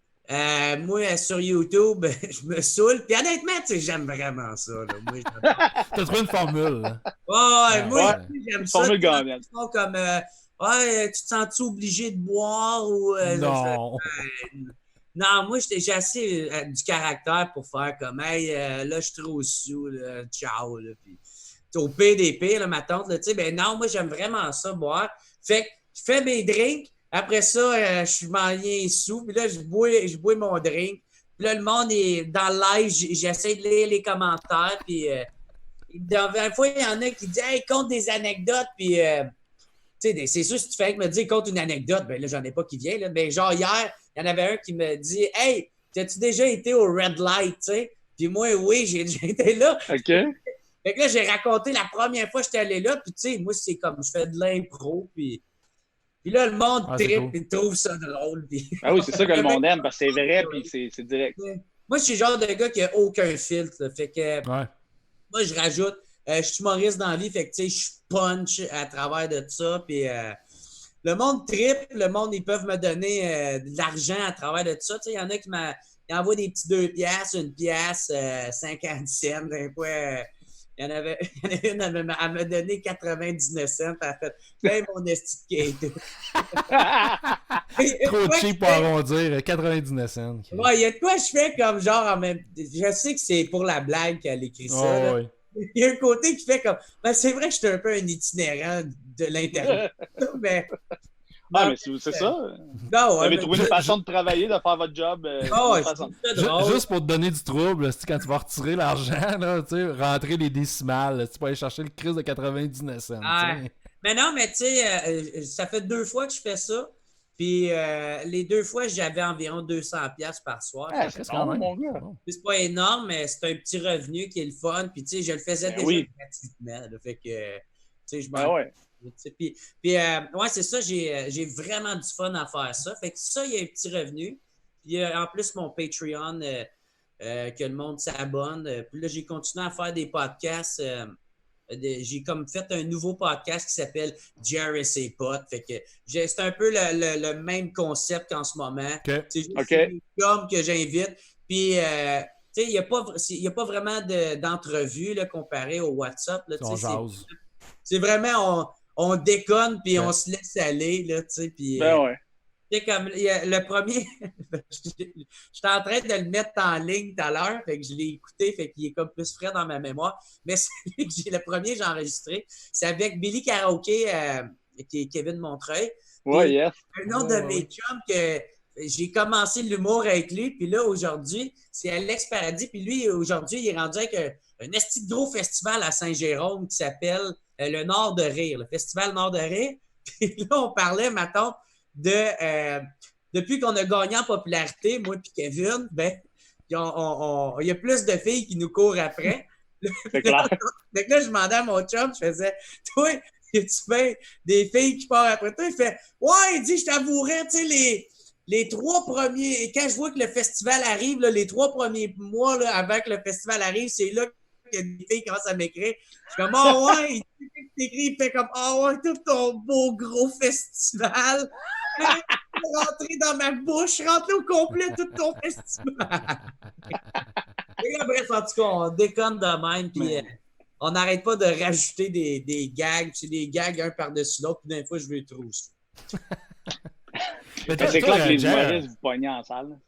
[SPEAKER 2] moi, sur YouTube, je me saoule. Puis honnêtement, tu sais, j'aime vraiment ça. Là. Moi,
[SPEAKER 1] t'as trouvé une formule. Là.
[SPEAKER 2] Moi, j'aime ça.
[SPEAKER 3] Formule gagnante.
[SPEAKER 2] Comme, tu te sens-tu obligé de boire? Ou,
[SPEAKER 1] non.
[SPEAKER 2] Non, moi, j'ai assez du caractère pour faire comme, hey, là, je suis trop sous, là, ciao. Là, puis, au PDP, là, ma tante, tu sais, ben non, moi, j'aime vraiment ça, boire. Fait que je fais mes drinks. Après ça, je m'en viens sous. Puis là, je bois mon drink. Puis là, le monde est dans le live. J'essaie de lire les commentaires. Puis, une fois, il y en a qui disent « Hey, compte des anecdotes. » Puis, tu sais, c'est sûr, si tu fais me dire « Compte une anecdote. » Ben là, j'en ai pas qui vient. Là. Mais genre, hier, il y en avait un qui me dit « Hey, as-tu déjà été au Red Light? » Tu sais. Puis moi, oui, j'ai déjà été là.
[SPEAKER 3] OK.
[SPEAKER 2] Fait que là, j'ai raconté la première fois que j'étais allé là. Puis, tu sais, moi, c'est comme je fais de l'impro. Puis... Puis là, le monde tripe et trouve ça drôle. Puis...
[SPEAKER 3] Ah oui, c'est ça que le monde aime, parce que c'est vrai, puis c'est direct.
[SPEAKER 2] Moi, je suis le genre de gars qui n'a aucun filtre. Là. Fait que moi, je rajoute, je suis humoriste dans la vie, fait que tu sais, je punch à travers de ça. Puis le monde tripe, le monde, ils peuvent me donner de l'argent à travers de ça. Tu sais, il y en a qui m'envoient des petits 2 piastres, 1 piastre, 50 cents. Des fois, il y en avait une, elle m'a donné 99 cents. Elle a fait « Hey, mon esti de Kate! »
[SPEAKER 1] Trop cheap pour arrondir, 99 cents.
[SPEAKER 2] Ouais, il y a de quoi je fais comme genre en même... Je sais que c'est pour la blague qu'elle écrit ça.
[SPEAKER 1] Oui.
[SPEAKER 2] Il y a un côté qui fait comme... Ben, c'est vrai que je suis un peu un itinérant de l'Internet. mais...
[SPEAKER 3] Ah, mais c'est ça.
[SPEAKER 2] Non,
[SPEAKER 3] vous avez trouvé une façon de travailler, de faire votre job.
[SPEAKER 1] Juste pour te donner du trouble, quand tu vas retirer l'argent, là, rentrer les décimales, tu peux aller chercher le crise de 99 cents.
[SPEAKER 2] Mais non, mais tu sais, ça fait 2 fois que je fais ça. Puis les 2 fois, j'avais environ 200$ par soir.
[SPEAKER 3] C'est quand même, mon gars.
[SPEAKER 2] C'est pas énorme, mais c'est un petit revenu qui est le fun. Puis tu sais, je le faisais déjà gratuitement. Là, fait que, tu sais, je m'en... Puis ouais, c'est ça, j'ai vraiment du fun à faire ça. Fait que ça, il y a un petit revenu. Puis en plus, mon Patreon, que le monde s'abonne. Puis là, j'ai continué à faire des podcasts. J'ai comme fait un nouveau podcast qui s'appelle JRSA Pot. Fait que c'est un peu le même concept qu'en ce moment. C'est juste des hommes que j'invite. Puis, tu sais, il n'y a pas vraiment d'entrevue comparé au WhatsApp. Là, c'est vraiment... On déconne, puis on se laisse aller, là, tu sais, puis... Tu sais, comme le premier... J'étais en train de le mettre en ligne tout à l'heure, fait que je l'ai écouté, fait qu'il est comme plus frais dans ma mémoire. Mais celui que le premier que j'ai enregistré, c'est avec Billy Karaoke, qui est Kevin Montreuil. Un autre de mes chums que... J'ai commencé l'humour avec lui, puis là, aujourd'hui, c'est Alex Paradis, puis lui, aujourd'hui, il est rendu avec un esti de gros festival à Saint-Jérôme qui s'appelle le Nord de Rire, le Festival Nord de Rire. Puis là, on parlait, mettons, depuis qu'on a gagné en popularité, moi et Kevin, ben, il y a plus de filles qui nous courent après.
[SPEAKER 3] C'est clair.
[SPEAKER 2] Donc là, je demandais à mon chum, je faisais, toi, tu fais des filles qui partent après toi? Il fait, ouais, il dit, je t'avouerais, tu sais, les 3 premiers, quand je vois que le festival arrive, là, les 3 premiers mois là, avant que le festival arrive, c'est là que des filles commencent à m'écrire. Je suis comme, oh ouais, il fait comme, oh ouais, tout ton beau gros festival. Rentrer dans ma bouche, rentrer au complet tout ton festival. Et après, en tout cas, on déconne de même, puis on n'arrête pas de rajouter des gags, c'est des gags un par-dessus l'autre, puis d'un fois, je veux les trouver.
[SPEAKER 3] C'est clair que les humoristes vous pognez en salle.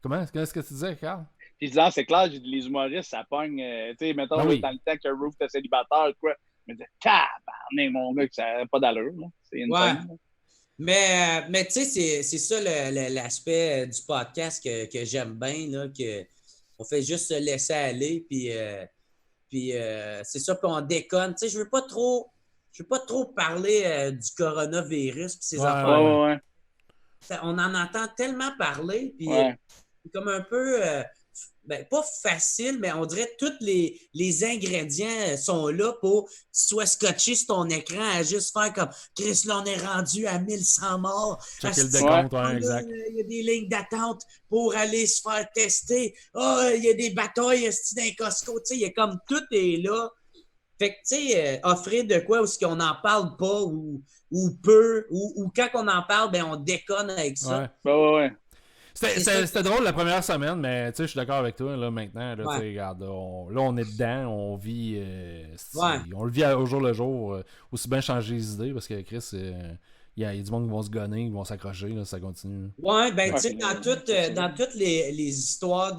[SPEAKER 1] Comment? Qu'est-ce que tu disais, Carl?
[SPEAKER 3] Puis disant, c'est clair, les humoristes, ça pogne. Tu sais, mettons, dans le temps que Roof était célibataire, quoi. Je me disais, tabarnak, mon gars, que ça n'a pas d'allure. C'est une scène.
[SPEAKER 2] Mais tu sais, c'est ça l'aspect du podcast que j'aime bien, là, qu'on fait juste se laisser aller, puis c'est ça, puis on déconne. Tu sais, je veux pas trop parler du coronavirus puis ces affaires. On en entend tellement parler, puis c'est comme un peu, pas facile, mais on dirait que tous les ingrédients sont là pour que tu sois scotché sur ton écran à juste faire comme Chris, là, on est rendu à 1100 morts.
[SPEAKER 1] Checker le décompte, exact.
[SPEAKER 2] Il y a des lignes d'attente pour aller se faire tester. Il y a des batailles dans les Costco. Tu sais, comme tout est là. Fait que, tu sais, offrir de quoi ou ce qu'on n'en parle pas ou peu, ou quand on en parle, ben on déconne avec ça.
[SPEAKER 3] Ouais.
[SPEAKER 1] C'était drôle la première semaine, mais tu sais, je suis d'accord avec toi, là, maintenant, là, regarde, on est dedans, on vit, on le vit au jour le jour, aussi bien changer les idées, parce que Chris, il y a du monde qui vont se gonner, qui vont s'accrocher, là, ça continue.
[SPEAKER 2] Ouais, ben tu sais, dans toutes les histoires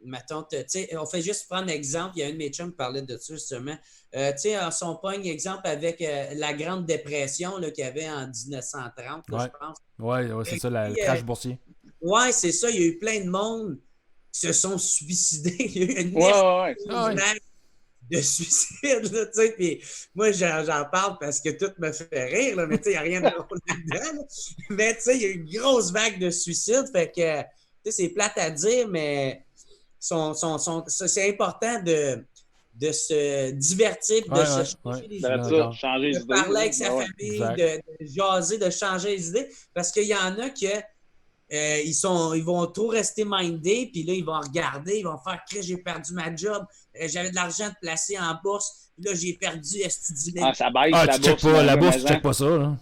[SPEAKER 2] mettons, tu sais, on fait juste prendre l'exemple, il y a un de mes chums qui parlait de ça justement. Tu sais, on pogne exemple avec la Grande Dépression qu'il y avait en 1930, là, je pense.
[SPEAKER 1] Ouais, c'est ça, le crash boursier.
[SPEAKER 2] Ouais, c'est ça, il y a eu plein de monde qui se sont suicidés. Il y a eu une vague de suicide, là, tu sais, puis moi, j'en parle parce que tout me fait rire, là, mais tu sais, il n'y a rien de drôle là-dedans. Là. Mais tu sais, il y a eu une grosse vague de suicide, fait que c'est plate à dire, mais c'est important de se divertir, de se changer les idées.
[SPEAKER 3] De
[SPEAKER 2] parler avec sa famille, de jaser, de changer les idées. Parce qu'il y en a qui ils vont trop rester mindés, puis là, ils vont regarder, ils vont faire « j'ai perdu ma job, j'avais de l'argent de placer en bourse, puis là, j'ai perdu $10 000. »
[SPEAKER 3] ça baisse la bourse.
[SPEAKER 1] La bourse, tu checkes pas ça, là.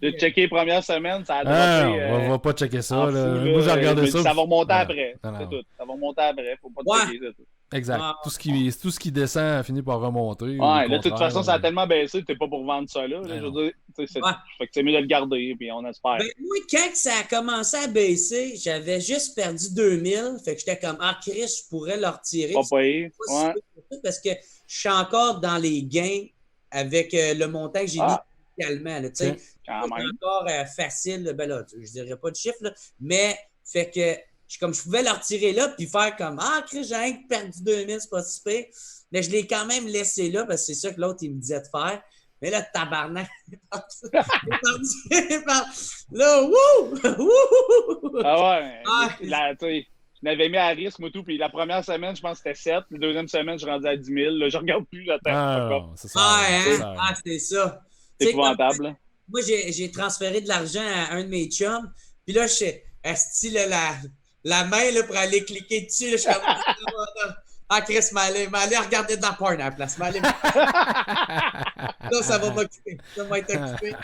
[SPEAKER 3] J'ai checké les premières semaines, ça a droppé.
[SPEAKER 1] On va pas checker ça. Moi, j'ai regardé ça.
[SPEAKER 3] Ça va remonter après. C'est tout. Ça va remonter après. Faut pas checker ça.
[SPEAKER 1] Exact. Tout ce qui descend finit par remonter.
[SPEAKER 3] Ouais, de toute façon, ça a tellement baissé que t'es pas pour vendre ça là. Je veux dire, fait que c'est mieux de le garder, puis on espère.
[SPEAKER 2] Ben, moi, quand ça a commencé à baisser, j'avais juste perdu 2000. Fait que j'étais comme, Chris, je pourrais le retirer.
[SPEAKER 3] Pas payé.
[SPEAKER 2] Parce que je suis encore dans les gains avec le montant que j'ai mis initialement. C'est encore facile. Ben là, je dirais pas de chiffre, là, mais fait que comme je pouvais le retirer là puis faire comme Chris, j'ai rien que perdu 2000, c'est pas si pire. Mais je l'ai quand même laissé là parce que c'est ça que l'autre il me disait de faire. Mais là, tabarnak, là, wouh!
[SPEAKER 3] Je l'avais mis à risque, moi, tout. Puis la première semaine, je pense que c'était 7. La deuxième semaine, je suis rendu à 10 000. Là, je regarde plus, j'attends.
[SPEAKER 2] C'est ça.
[SPEAKER 3] C'est épouvantable.
[SPEAKER 2] Moi, j'ai transféré de l'argent à un de mes chums. Puis là, la main là, pour aller cliquer dessus. Là, je suis comme, Chris, m'allait regarder de la porn à la place. Là, ça va m'occuper. Ça va être occupé.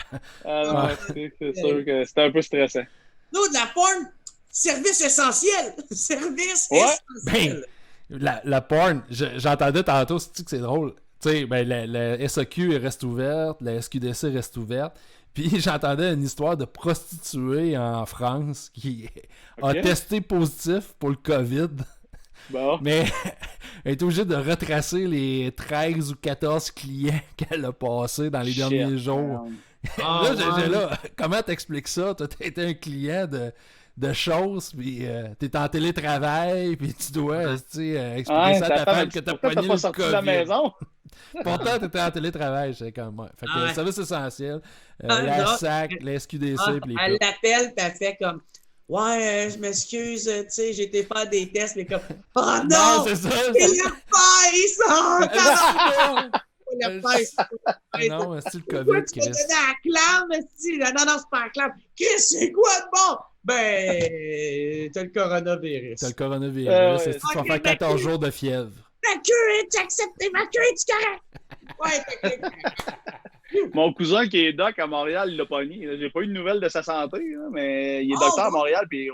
[SPEAKER 3] C'est sûr que c'était un peu stressant.
[SPEAKER 2] Non, de la porn, service essentiel. Service essentiel.
[SPEAKER 1] La porn, j'entendais tantôt, c'est drôle. Tu sais, la SAQ reste ouverte, la SQDC reste ouverte. Puis j'entendais une histoire de prostituée en France qui a testé positif pour le COVID.
[SPEAKER 3] Bon.
[SPEAKER 1] Mais elle est obligée de retracer les 13 ou 14 clients qu'elle a passés dans les derniers jours. Comment t'expliques ça? Toi, t'as été un client de choses, puis t'es en télétravail, puis tu dois expliquer ça à ta femme que t'as pogné le
[SPEAKER 3] sorti
[SPEAKER 1] COVID.
[SPEAKER 3] De la maison.
[SPEAKER 1] Pourtant, t'étais en télétravail, c'est comme Fait que le service essentiel, la SAC, la SQDC, puis les
[SPEAKER 2] elle l'appelle, puis elle fait comme ouais, je m'excuse, tu sais, j'ai été faire des tests, mais comme oh non!
[SPEAKER 1] C'est ça!
[SPEAKER 2] Il a pas ça!
[SPEAKER 1] Non, c'est le COVID,
[SPEAKER 2] tu m'as donné la clame, non, c'est pas la clame. Chris, c'est quoi de bon? Ben, t'as le coronavirus.
[SPEAKER 1] T'as le coronavirus, tu vas faire 14 jours de fièvre.
[SPEAKER 2] Ma queue, tu acceptes ma queue, tu correct? Ouais, t'as
[SPEAKER 3] Mon cousin qui est doc à Montréal, il l'a pogné. J'ai pas eu de nouvelles de sa santé, là, mais il est docteur à Montréal, puis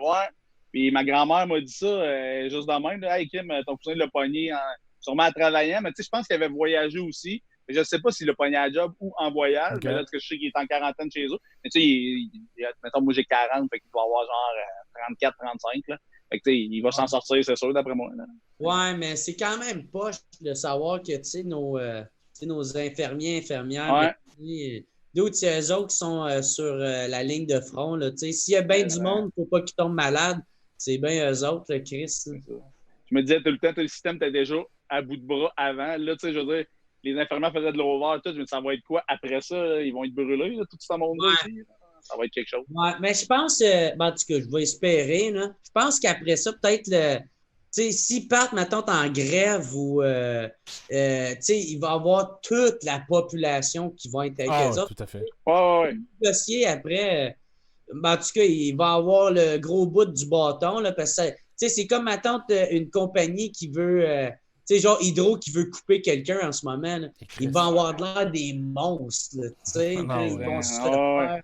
[SPEAKER 3] Puis ma grand-mère m'a dit ça juste de même. Hey Kim, ton cousin l'a pogné sûrement en travaillant, mais tu sais, je pense qu'il avait voyagé aussi. Mais je ne sais pas s'il l'a pogné à la job ou en voyage. Mais là, parce que je sais qu'il est en quarantaine chez eux. Mais tu sais, mettons, moi j'ai 40, fait qu'il doit avoir genre 34, 35. Là. Fait que tu sais, il va s'en sortir, c'est sûr, d'après moi. Là.
[SPEAKER 2] Ouais, mais c'est quand même poche de savoir que, tu sais, nos infirmiers, infirmières, d'autres, c'est eux autres qui sont sur la ligne de front. S'il y a bien du monde, il ne faut pas qu'ils tombent malades. C'est bien eux autres, le Chris.
[SPEAKER 3] Je me disais tout le temps, le système était déjà à bout de bras avant. Là, tu sais, je veux dire, les infirmières faisaient de l'over, tout. Mais ça va être quoi après ça? Là? Ils vont être brûlés, là, tout ce monde-là aussi. Ça va être quelque chose.
[SPEAKER 2] Ouais, mais je pense, en tout cas, je vais espérer. Là, je pense qu'après ça, peut-être s'ils partent, mettons, en grève ou il va y avoir toute la population qui va être avec eux autres.
[SPEAKER 1] Tout à fait.
[SPEAKER 3] Ouais.
[SPEAKER 2] Négocier après, en tout cas, il va y avoir le gros bout du bâton. Là, parce que c'est comme, mettons, une compagnie qui veut. Genre Hydro qui veut couper quelqu'un en ce moment. Là. Ils vont avoir de l'air des monstres. Ils vont se faire.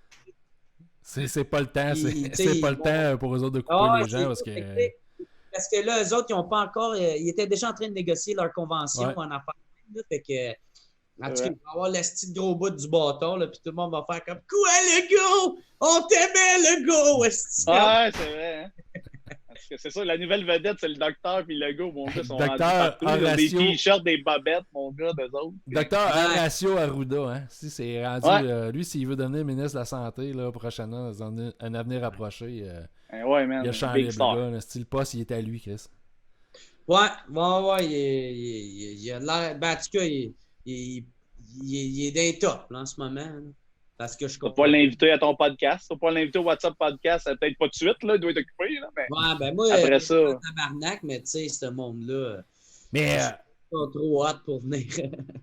[SPEAKER 1] C'est pas le temps. C'est pas le temps pour eux autres de couper les gens.
[SPEAKER 2] Parce que là, eux autres, ils n'ont pas encore. Ils étaient déjà en train de négocier leur convention en affaires. Fait que. En tout cas, il va y avoir le style gros bout du bâton, là, puis tout le monde va faire comme quoi, le go? On t'aimait, le go!
[SPEAKER 3] Ouais, c'est vrai. Hein? C'est ça, la nouvelle vedette, c'est le docteur puis le go, mon gars. Sont
[SPEAKER 1] docteur
[SPEAKER 3] Horacio... Des t-shirts, des bobettes, mon gars, d'eux autres.
[SPEAKER 1] Docteur Horacio Arruda, hein. Si c'est rendu. Lui, s'il veut devenir ministre de la Santé, là, prochainement, dans un avenir approché, il a changé le gars. Style poste, il est à lui, Chris.
[SPEAKER 2] Ouais, il a l'air. Ben, en tout cas, il est d'un top là, en ce moment. Là, parce que je comprends.
[SPEAKER 3] Tu vas pas l'inviter à ton podcast. Tu vas pas l'inviter au WhatsApp podcast. Peut-être pas de suite, là. Il doit être occupé. Là, mais
[SPEAKER 2] ouais, ben moi,
[SPEAKER 3] après ça.
[SPEAKER 2] Tabarnak, mais tu sais, ce monde-là.
[SPEAKER 1] Mais
[SPEAKER 2] sont trop hot pour venir.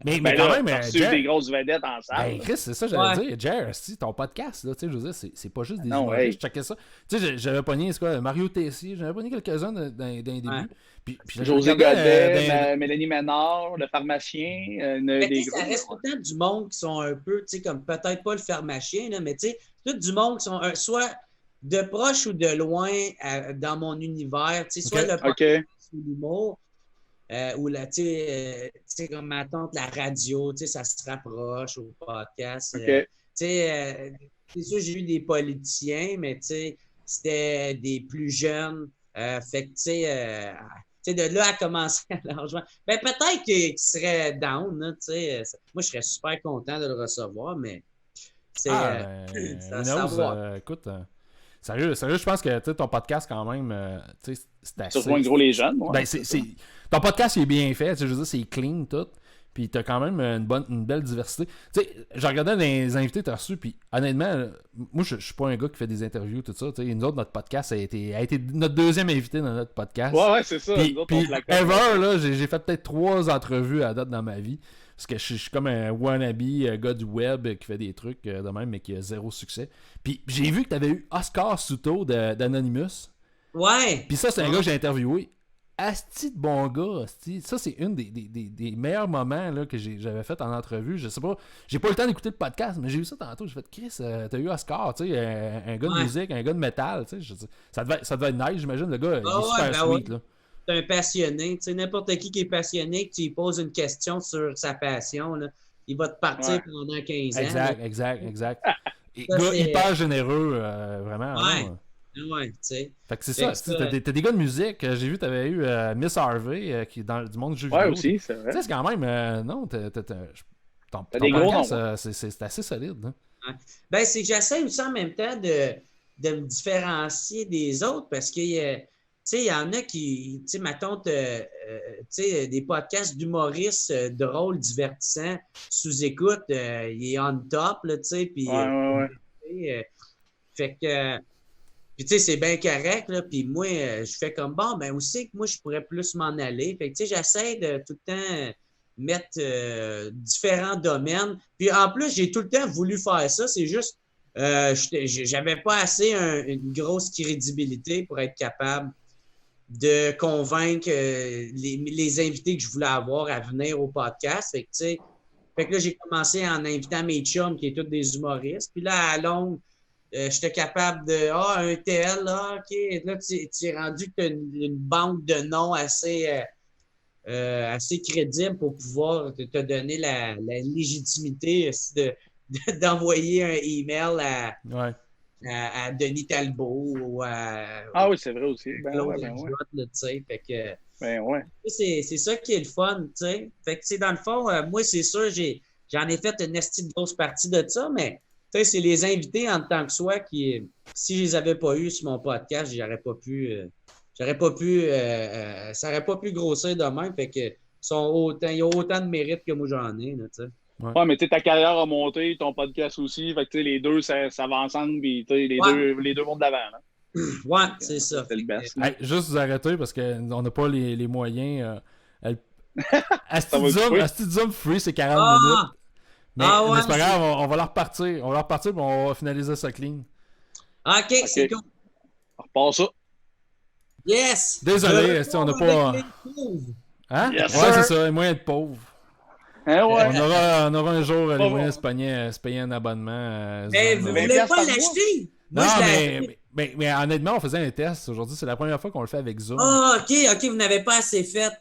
[SPEAKER 1] Mais
[SPEAKER 3] Ben
[SPEAKER 1] quand
[SPEAKER 3] là,
[SPEAKER 1] même,
[SPEAKER 3] t'as reçu des grosses vedettes en salle.
[SPEAKER 1] Ben, Chris, c'est ça, j'allais dire. Jer, si ton podcast, là, tu sais, je veux dire, c'est pas juste des humoristes. Je checkais ça. Tu sais, j'avais pogné, c'est quoi, Mario Tessier, j'avais pogné quelques-uns dans les débuts. Puis
[SPEAKER 3] José Godet, Mélanie Ménard, le pharmacien, des
[SPEAKER 2] ça reste tout le temps du monde qui sont un peu, tu sais, comme peut-être pas le pharmacien, là, mais tu sais, tout du monde qui sont soit de proche ou de loin dans mon univers, tu sais, soit le podcast ou l'humour, ou la, tu sais, comme ma tante, la radio, tu sais, ça se rapproche au podcast. Tu sais, c'est sûr, j'ai eu des politiciens, mais tu sais, c'était des plus jeunes. Fait que, tu sais, de là à commencer à leur rejoindre. Ben, peut-être qu'il serait down, là, tu sais. Moi, je serais super content de le recevoir, mais c'est
[SPEAKER 1] écoute, sérieux, je pense que ton podcast, quand même, tu sais, c'est assez...
[SPEAKER 3] Ça rejoint gros les jeunes, moi.
[SPEAKER 1] Ben, ton podcast, il est bien fait, je veux dire, c'est clean, tout. Puis t'as quand même une belle diversité. Tu sais, je regardais les invités que t'as reçus, puis honnêtement, moi, je suis pas un gars qui fait des interviews, tout ça. Tu sais, nous autres, notre podcast a été notre deuxième invité dans notre podcast.
[SPEAKER 3] Ouais, c'est ça.
[SPEAKER 1] Puis ever, là, j'ai fait peut-être 3 entrevues à date dans ma vie. Parce que je suis comme un wannabe gars du web qui fait des trucs de même, mais qui a 0 succès. Puis j'ai vu que t'avais eu Oscar Souto d'Anonymous.
[SPEAKER 2] Ouais.
[SPEAKER 1] Puis ça, c'est un gars que j'ai interviewé. Asti de bon gars, asti. Ça, c'est une des meilleurs moments là, que j'avais fait en entrevue. Je sais pas, j'ai pas eu le temps d'écouter le podcast, mais j'ai vu ça tantôt. J'ai fait, Chris, t'as eu Oscar, tu sais, un gars de musique, un gars de métal, tu sais. Ça devait être nice, j'imagine. Le gars, il est super sweet, là.
[SPEAKER 2] C'est un passionné. Tu sais, n'importe qui est passionné, que tu lui poses une question sur sa passion, là, il va te partir pendant 15 ans.
[SPEAKER 1] Exact. Et gars hyper généreux, vraiment.
[SPEAKER 2] Ouais. Ouais, tu sais.
[SPEAKER 1] Fait que c'est ça. T'as des gars de musique. J'ai vu que t'avais eu Miss Harvey qui est dans du monde du jeu vidéo.
[SPEAKER 3] Ouais, aussi, c'est vrai.
[SPEAKER 1] Tu sais, c'est quand même. Non, ton
[SPEAKER 3] des gros
[SPEAKER 1] podcast, c'est assez solide. Hein?
[SPEAKER 2] Ouais. Ben, c'est que j'essaie aussi en même temps de me différencier des autres parce que, tu sais, il y en a qui, tu sais, ma tante, tu sais, des podcasts d'humoristes drôles, divertissants, sous-écoute, il est on top, là, tu sais, puis... fait que... Puis, tu sais, c'est bien correct, là. Puis moi, je fais comme, bon, ben aussi que moi, je pourrais plus m'en aller. Fait que, tu sais, j'essaie de tout le temps mettre différents domaines. Puis, en plus, j'ai tout le temps voulu faire ça. C'est juste, j'avais pas assez une grosse crédibilité pour être capable de convaincre les invités que je voulais avoir à venir au podcast. Fait que, tu sais, là, j'ai commencé en invitant mes chums, qui sont tous des humoristes. Puis là, à longue, j'étais capable de un tel, là, OK. Là, tu es rendu que tu as une banque de noms assez crédible pour pouvoir te donner la légitimité d'envoyer un email à Denis Talbot ou à.
[SPEAKER 3] Ah oui, c'est vrai aussi.
[SPEAKER 2] Fait que,
[SPEAKER 3] ouais.
[SPEAKER 2] C'est ça qui est le fun, tu sais. Fait que, dans le fond, moi, c'est sûr, j'en ai fait une esti de grosse partie de ça, mais. Tu sais, c'est les invités en tant que soi qui, si je les avais pas eus sur mon podcast, ça n'aurait pas pu grossir de même. Fait que ils ont autant de mérite que moi j'en ai, là, tu sais.
[SPEAKER 3] Ouais, mais tu sais, ta carrière a monté, ton podcast aussi. Fait que tu sais, les deux, ça va ensemble, puis les deux vont de l'avant, là.
[SPEAKER 2] Ouais, c'est ça.
[SPEAKER 3] C'est le best.
[SPEAKER 1] Hey, juste vous arrêter parce qu'on n'a pas les moyens. Asti Zoom Free, c'est 40 minutes. Mais c'est pas grave, on va la repartir. On va la repartir et on va finaliser ça clean.
[SPEAKER 2] OK, c'est cool.
[SPEAKER 3] On repart ça.
[SPEAKER 2] Yes!
[SPEAKER 1] Désolé, on n'a pas... Hein?
[SPEAKER 3] Yes,
[SPEAKER 1] ouais, c'est ça, les moyens de pauvres.
[SPEAKER 3] Hein, ouais.
[SPEAKER 1] On aura un jour les moyens de se payer un abonnement.
[SPEAKER 2] Mais vous voulez pas l'acheter?
[SPEAKER 1] Non, mais honnêtement, on faisait un test aujourd'hui. C'est la première fois qu'on le fait avec Zoom.
[SPEAKER 2] Ah, OK, vous n'avez pas assez fait.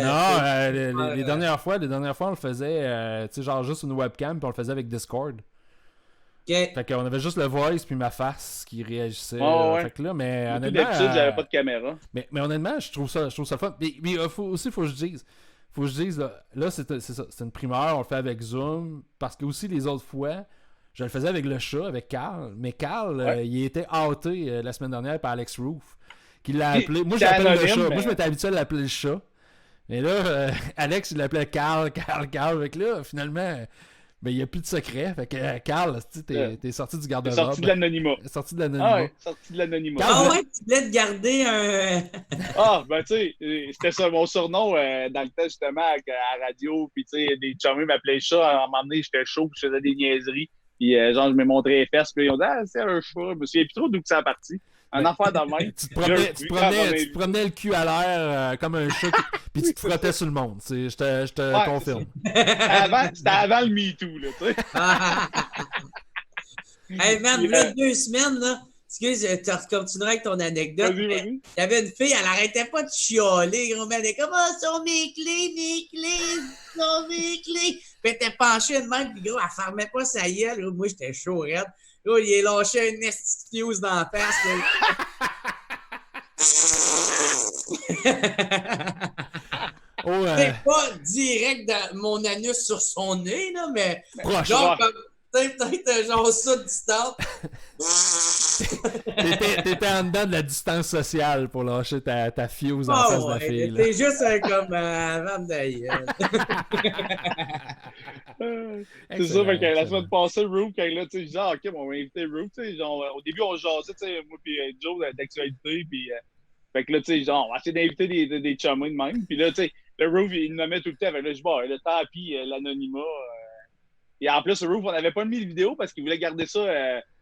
[SPEAKER 1] Non, les dernières fois, on le faisait, tu sais, genre juste une webcam, puis on le faisait avec Discord.
[SPEAKER 2] OK.
[SPEAKER 1] Fait qu'on avait juste le voice, puis ma face qui réagissait. Fait que là, mais honnêtement.
[SPEAKER 3] J'avais pas de caméra.
[SPEAKER 1] Mais honnêtement, je trouve ça fun. Mais faut que je dise. Là, c'est une primeur, on le fait avec Zoom, parce que aussi les autres fois. Je le faisais avec le chat, avec Carl. Mais Carl, il était outé la semaine dernière par Alex Roof. Qui l'a appelé. Moi, je l'appelle le chat. Moi, je m'étais habitué à l'appeler le chat. Mais là, Alex, il l'appelait Carl. Fait que là, finalement, Mais il n'y a plus de secret. Fait que, Carl, t'es sorti du garde-robe.
[SPEAKER 3] Sorti de l'anonymat.
[SPEAKER 1] Sorti de l'anonymat.
[SPEAKER 3] Sorti de l'anonymat.
[SPEAKER 2] Ah ouais, tu voulais te garder un...
[SPEAKER 3] Ben tu sais, c'était ça mon surnom dans le temps, justement, à la radio. Puis tu sais, des chummies m'appelaient chat. À un moment donné, j'étais chaud, puis je faisais des niaiseries. Puis genre, je me montrais les fesses. Puis ils ont dit, c'est un chat. Je me souviens plus trop d'où que ça a parti. Un enfant dans le même.
[SPEAKER 1] Tu te promenais le cul à l'air comme un chat, puis tu te frottais sur le monde. Je te confirme.
[SPEAKER 3] C'était avant le MeToo, là, tu sais.
[SPEAKER 2] Hey man, là, 2 semaines, là. Excuse, tu continueras avec ton anecdote.
[SPEAKER 3] Vas-y.
[SPEAKER 2] Il y avait une fille, elle arrêtait pas de chialer, gros, mais elle était comme, sont mes clés, sont mes clés. Puis elle était penchée de même, puis gros, elle fermait pas sa gueule. Gros, moi, j'étais chaud, raide. Là, il est lâché un esti fuse dans la face. C'est pas direct dans mon anus sur son nez, là, mais
[SPEAKER 1] proche,
[SPEAKER 2] genre comme peut-être genre ça de distance.
[SPEAKER 1] T'étais en dedans de la distance sociale pour lâcher ta fuse en face de la fille.
[SPEAKER 2] T'es juste comme avant d'ailleurs.
[SPEAKER 3] C'est ça, fait que la semaine passée, Roof, quand là, tu sais, genre, ok, on va inviter Roof, tu sais, genre, au début, on jasait, tu sais, moi puis Joe d'actualité, puis fait que là, tu sais, genre, on va essayer d'inviter des chummies de même, puis là, tu sais, le Roof, il nous nommait tout le temps, fait que là, je dis, bon, le tapis, l'anonymat, et en plus, Roof, on n'avait pas mis le vidéo parce qu'il voulait garder ça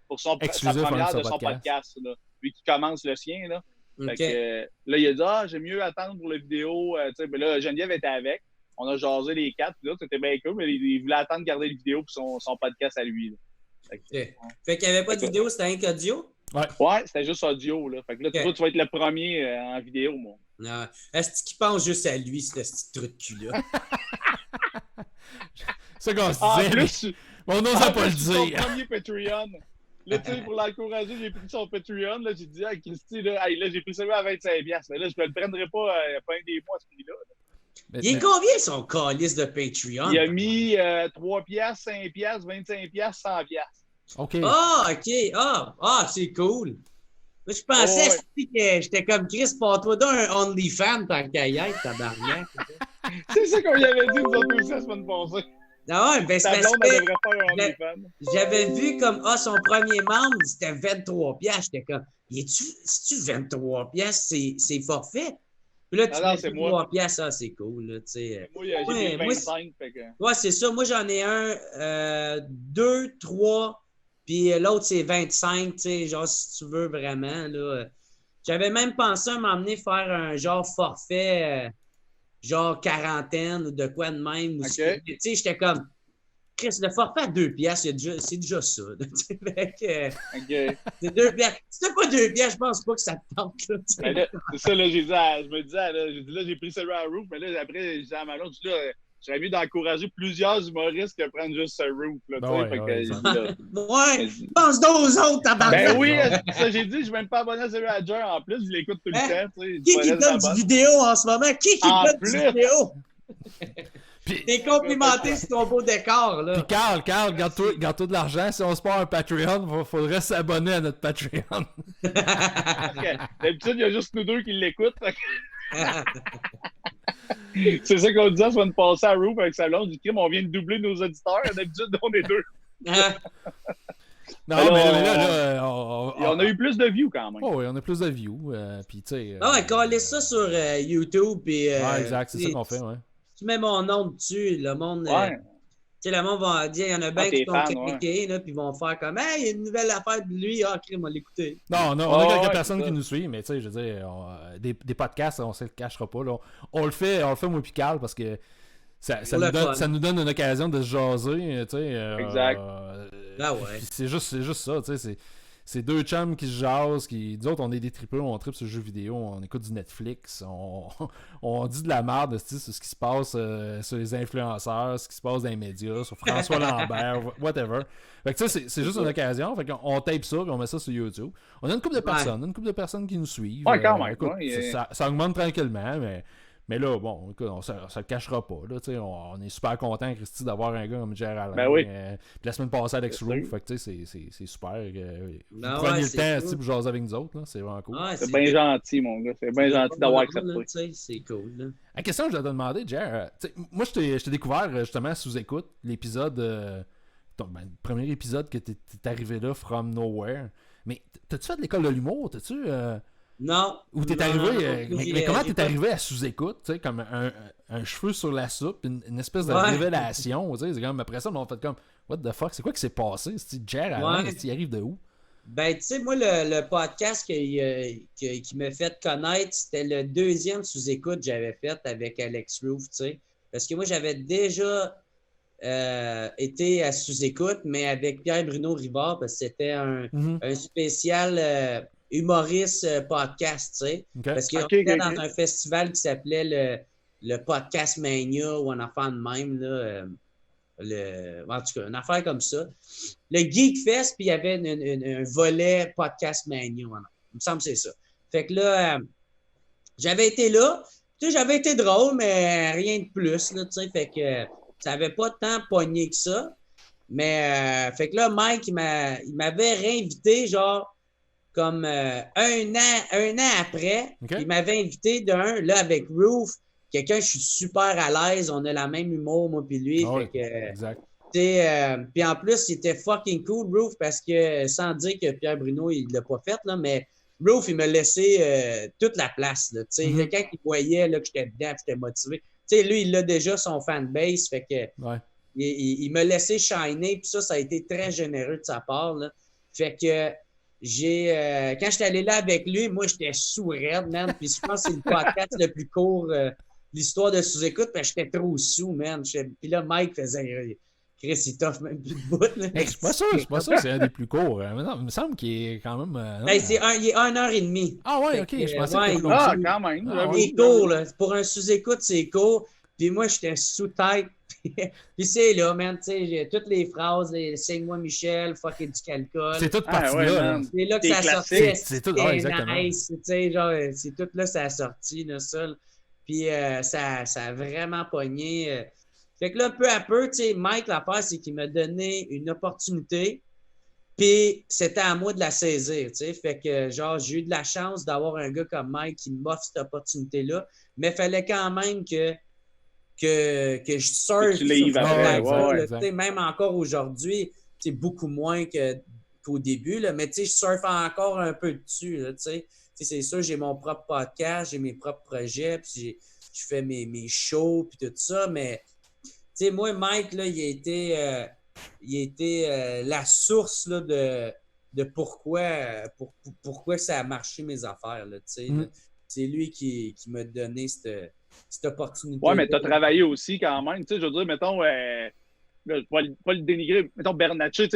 [SPEAKER 3] pour sa première de son podcast, là, lui qui commence le sien, là. Fait que là, il a dit, j'aime mieux attendre pour la vidéo, tu sais, mais là, Geneviève était avec. On a jasé les 4, puis là, c'était bien cool, mais il voulait attendre de garder la vidéo pour son podcast à lui. Là.
[SPEAKER 2] Fait qu'il n'y avait pas de vidéo, c'était un qu'audio?
[SPEAKER 3] Ouais, c'était juste audio. Là. Fait que là, tu vas être le premier en vidéo, moi.
[SPEAKER 2] Non. Est-ce qu'il pense juste à lui, ce petit truc de cul-là?
[SPEAKER 1] C'est qu'on se disait.
[SPEAKER 3] Plus,
[SPEAKER 1] on n'ose pas le dire.
[SPEAKER 3] Son premier Patreon. Là, tu sais, pour l'encourager, j'ai pris son Patreon. Là, j'ai dit, Christy, là, j'ai pris celui à 25$. Mais là, je ne le prendrai pas fin des mois à ce prix-là.
[SPEAKER 2] Il est combien son calice de Patreon?
[SPEAKER 3] Il a mis 3$, 5$, 25$, 100$.
[SPEAKER 1] OK.
[SPEAKER 2] OK. C'est cool. Moi, je pensais que j'étais comme Chris, pour toi d'un OnlyFans tant qu'à y être, tabarnak.
[SPEAKER 3] C'est ça qu'on y avait dit, nous autres aussi, la semaine passée.
[SPEAKER 2] Ah ouais, ben c'est parce
[SPEAKER 3] que
[SPEAKER 2] j'avais vu comme son premier membre, c'était 23$. J'étais comme, c'est-tu 23$? C'est forfait? Puis là, tu mets 3$, c'est cool. Là,
[SPEAKER 3] moi, j'ai mis 25$.
[SPEAKER 2] Ouais, c'est ça. Moi, j'en ai un, 2, 3, puis l'autre, c'est 25$. Tu sais, genre, si tu veux vraiment. Là, j'avais même pensé à m'emmener faire un genre forfait, genre quarantaine ou de quoi de même. Tu sais, j'étais comme, Chris, le forfait à 2$, c'est déjà ça. C'est 2$. Si t'as pas 2$, je pense pas que ça te tente. Là,
[SPEAKER 3] c'est ça, là, je me disais, là, j'ai pris celui à Roof, mais là, après, j'ai dit à Malon, j'aurais mieux d'encourager plusieurs humoristes que prendre juste ce Roof.
[SPEAKER 2] Pense donc aux autres, tabarnak.
[SPEAKER 3] Ben oui, ça j'ai dit, je suis même pas abonné à celui à Jer en plus, je l'écoute tout le temps.
[SPEAKER 2] Qui donne du vidéo en ce moment? Qui donne du vidéo? T'es complimenté sur ton beau décor, là.
[SPEAKER 1] Puis Carl, garde-toi de l'argent. Si on se part un Patreon, il faudrait s'abonner à notre Patreon.
[SPEAKER 3] D'habitude, il y a juste nous deux qui l'écoutent. C'est ça qu'on disait la semaine passée à Roof avec sa blonde. Du crime, on vient de doubler nos auditeurs. D'habitude, on est deux.
[SPEAKER 1] Non, mais là,
[SPEAKER 3] on a eu plus de views quand même.
[SPEAKER 1] Oh, oui, on a plus de views. Puis, tu sais.
[SPEAKER 2] Collez ça sur YouTube.
[SPEAKER 1] Exact, c'est ça qu'on fait, ouais.
[SPEAKER 2] Tu mets mon nom dessus, le monde. Tu sais, le monde va dire, il y en a bien qui vont cliquer, là, puis vont faire comme, hey, il y a une nouvelle affaire de lui, crime, on va l'écouter.
[SPEAKER 1] Non, on a quelques personnes qui nous suivent, mais tu sais, je veux dire, des podcasts, on ne se le cachera pas. Là. On le fait moi puis Carl, parce que ça nous donne une occasion de se jaser, tu sais.
[SPEAKER 3] Exact.
[SPEAKER 1] C'est juste ça, tu sais, c'est deux chums qui se jasent, nous autres, on est des tripeux, on tripe sur le jeu vidéo, on écoute du Netflix, on dit de la merde sur ce qui se passe sur les influenceurs, ce qui se passe dans les médias, sur François Lambert, whatever. Fait que tu sais, c'est juste une occasion, fait qu'on tape ça, puis on met ça sur YouTube. On a une couple de personnes qui nous suivent.
[SPEAKER 3] Ouais, quand même.
[SPEAKER 1] Écoute, ça augmente tranquillement, Mais là, bon, écoute, on se le cachera pas. Là, on est super content, Christy, d'avoir un gars comme Jerry Allen.
[SPEAKER 3] Ben oui.
[SPEAKER 1] Puis la semaine passée, Alex Roof, fait que c'est super. Vous prenez le temps cool. Pour jaser avec nous autres. Là, c'est vraiment cool.
[SPEAKER 3] C'est bien gentil, mon gars. C'est bien gentil d'avoir accepté.
[SPEAKER 2] C'est cool. Là.
[SPEAKER 1] La question que je vais te demander, Jerry, moi, je t'ai découvert justement sous écoute l'épisode, le premier épisode que t'es arrivé là, From Nowhere. Mais t'as-tu fait de l'école de l'humour? T'as-tu.
[SPEAKER 2] Non.
[SPEAKER 1] Ou t'es arrivé. Mais comment t'es arrivé à sous-écoute, tu sais, comme un cheveu sur la soupe, une espèce de révélation, tu sais, c'est comme après ça, on fait comme what the fuck, c'est quoi qui s'est passé? C'est Jerry Allen, il arrive de où?
[SPEAKER 2] Ben, tu sais, moi, le podcast qui m'a fait connaître, c'était le deuxième sous-écoute que j'avais fait avec Alex Roof, tu sais. Parce que moi, j'avais déjà été à sous-écoute, mais avec Pierre-Bruno Rivard, parce que c'était un spécial humoriste podcast, tu sais.
[SPEAKER 1] Okay.
[SPEAKER 2] Parce qu'on était dans un festival qui s'appelait le Podcast Mania ou un affaire de même, là. En tout cas, une affaire comme ça. Le Geek Fest, puis il y avait un volet Podcast Mania. Il me semble que c'est ça. Fait que là, j'avais été là. Tu sais, j'avais été drôle, mais rien de plus, là, tu sais. Fait que ça n'avait pas tant pogné que ça. Mais, fait que là, Mike, il m'avait réinvité, genre, comme un an après.
[SPEAKER 1] Okay. Il
[SPEAKER 2] m'avait invité là, avec Roof. Quelqu'un, je suis super à l'aise, on a la même humour, moi puis lui.
[SPEAKER 1] Oh,
[SPEAKER 2] fait que,
[SPEAKER 1] exact.
[SPEAKER 2] Puis en plus, c'était fucking cool, Roof, parce que, sans dire que Pierre-Bruno, il l'a pas fait, là, mais Roof, il m'a laissé toute la place. Là, quand il voyait là, que j'étais dedans, j'étais motivé. T'sais, lui, il a déjà son fanbase, fait que il m'a laissé shiner, puis ça a été très généreux de sa part. Là. Fait que quand j'étais allé là avec lui, moi, j'étais sous-raide, man, puis je pense que c'est le podcast le plus court... l'histoire de sous-écoute, parce que j'étais trop sous, man. Puis là, Mike faisait Chris, il t'offre même plus de bout.
[SPEAKER 1] Hey, c'est pas sûr, c'est un des plus courts. Mais non, il me semble qu'il est quand même.
[SPEAKER 2] Il est 1h30.
[SPEAKER 1] Ah ouais, ok, je pensais que c'était
[SPEAKER 3] quand même.
[SPEAKER 2] Il est court, là. Pour un sous-écoute, c'est court. Puis moi, j'étais sous-tête. Puis c'est là, man, tu sais, j'ai toutes les phrases, signe-moi Michel, fuck et du calcul.
[SPEAKER 1] C'est tout parti là.
[SPEAKER 2] C'est là que ça a sorti.
[SPEAKER 1] C'est tout, exactement.
[SPEAKER 2] Nice, tu sais, genre, c'est tout là, ça a sorti, là, ça. Puis ça a vraiment pogné. Fait que là, peu à peu, tu sais, Mike, l'affaire, c'est qu'il m'a donné une opportunité. Puis c'était à moi de la saisir, tu sais. Fait que, genre, j'ai eu de la chance d'avoir un gars comme Mike qui m'offre cette opportunité-là. Mais il fallait quand même que je surfe sur même encore aujourd'hui, c'est beaucoup moins qu'au début, là, mais tu sais, je surfe encore un peu dessus, là, tu sais. C'est sûr, j'ai mon propre podcast, j'ai mes propres projets, puis je fais mes shows, puis tout ça, mais tu sais, moi, Mike, là, il a été la source là, de pourquoi ça a marché mes affaires, là, tu sais. C'est lui qui m'a donné cette opportunité.
[SPEAKER 3] Ouais, mais tu as travaillé aussi quand même, tu sais, je veux dire, mettons... pas le dénigrer. Mettons, Bernatchez,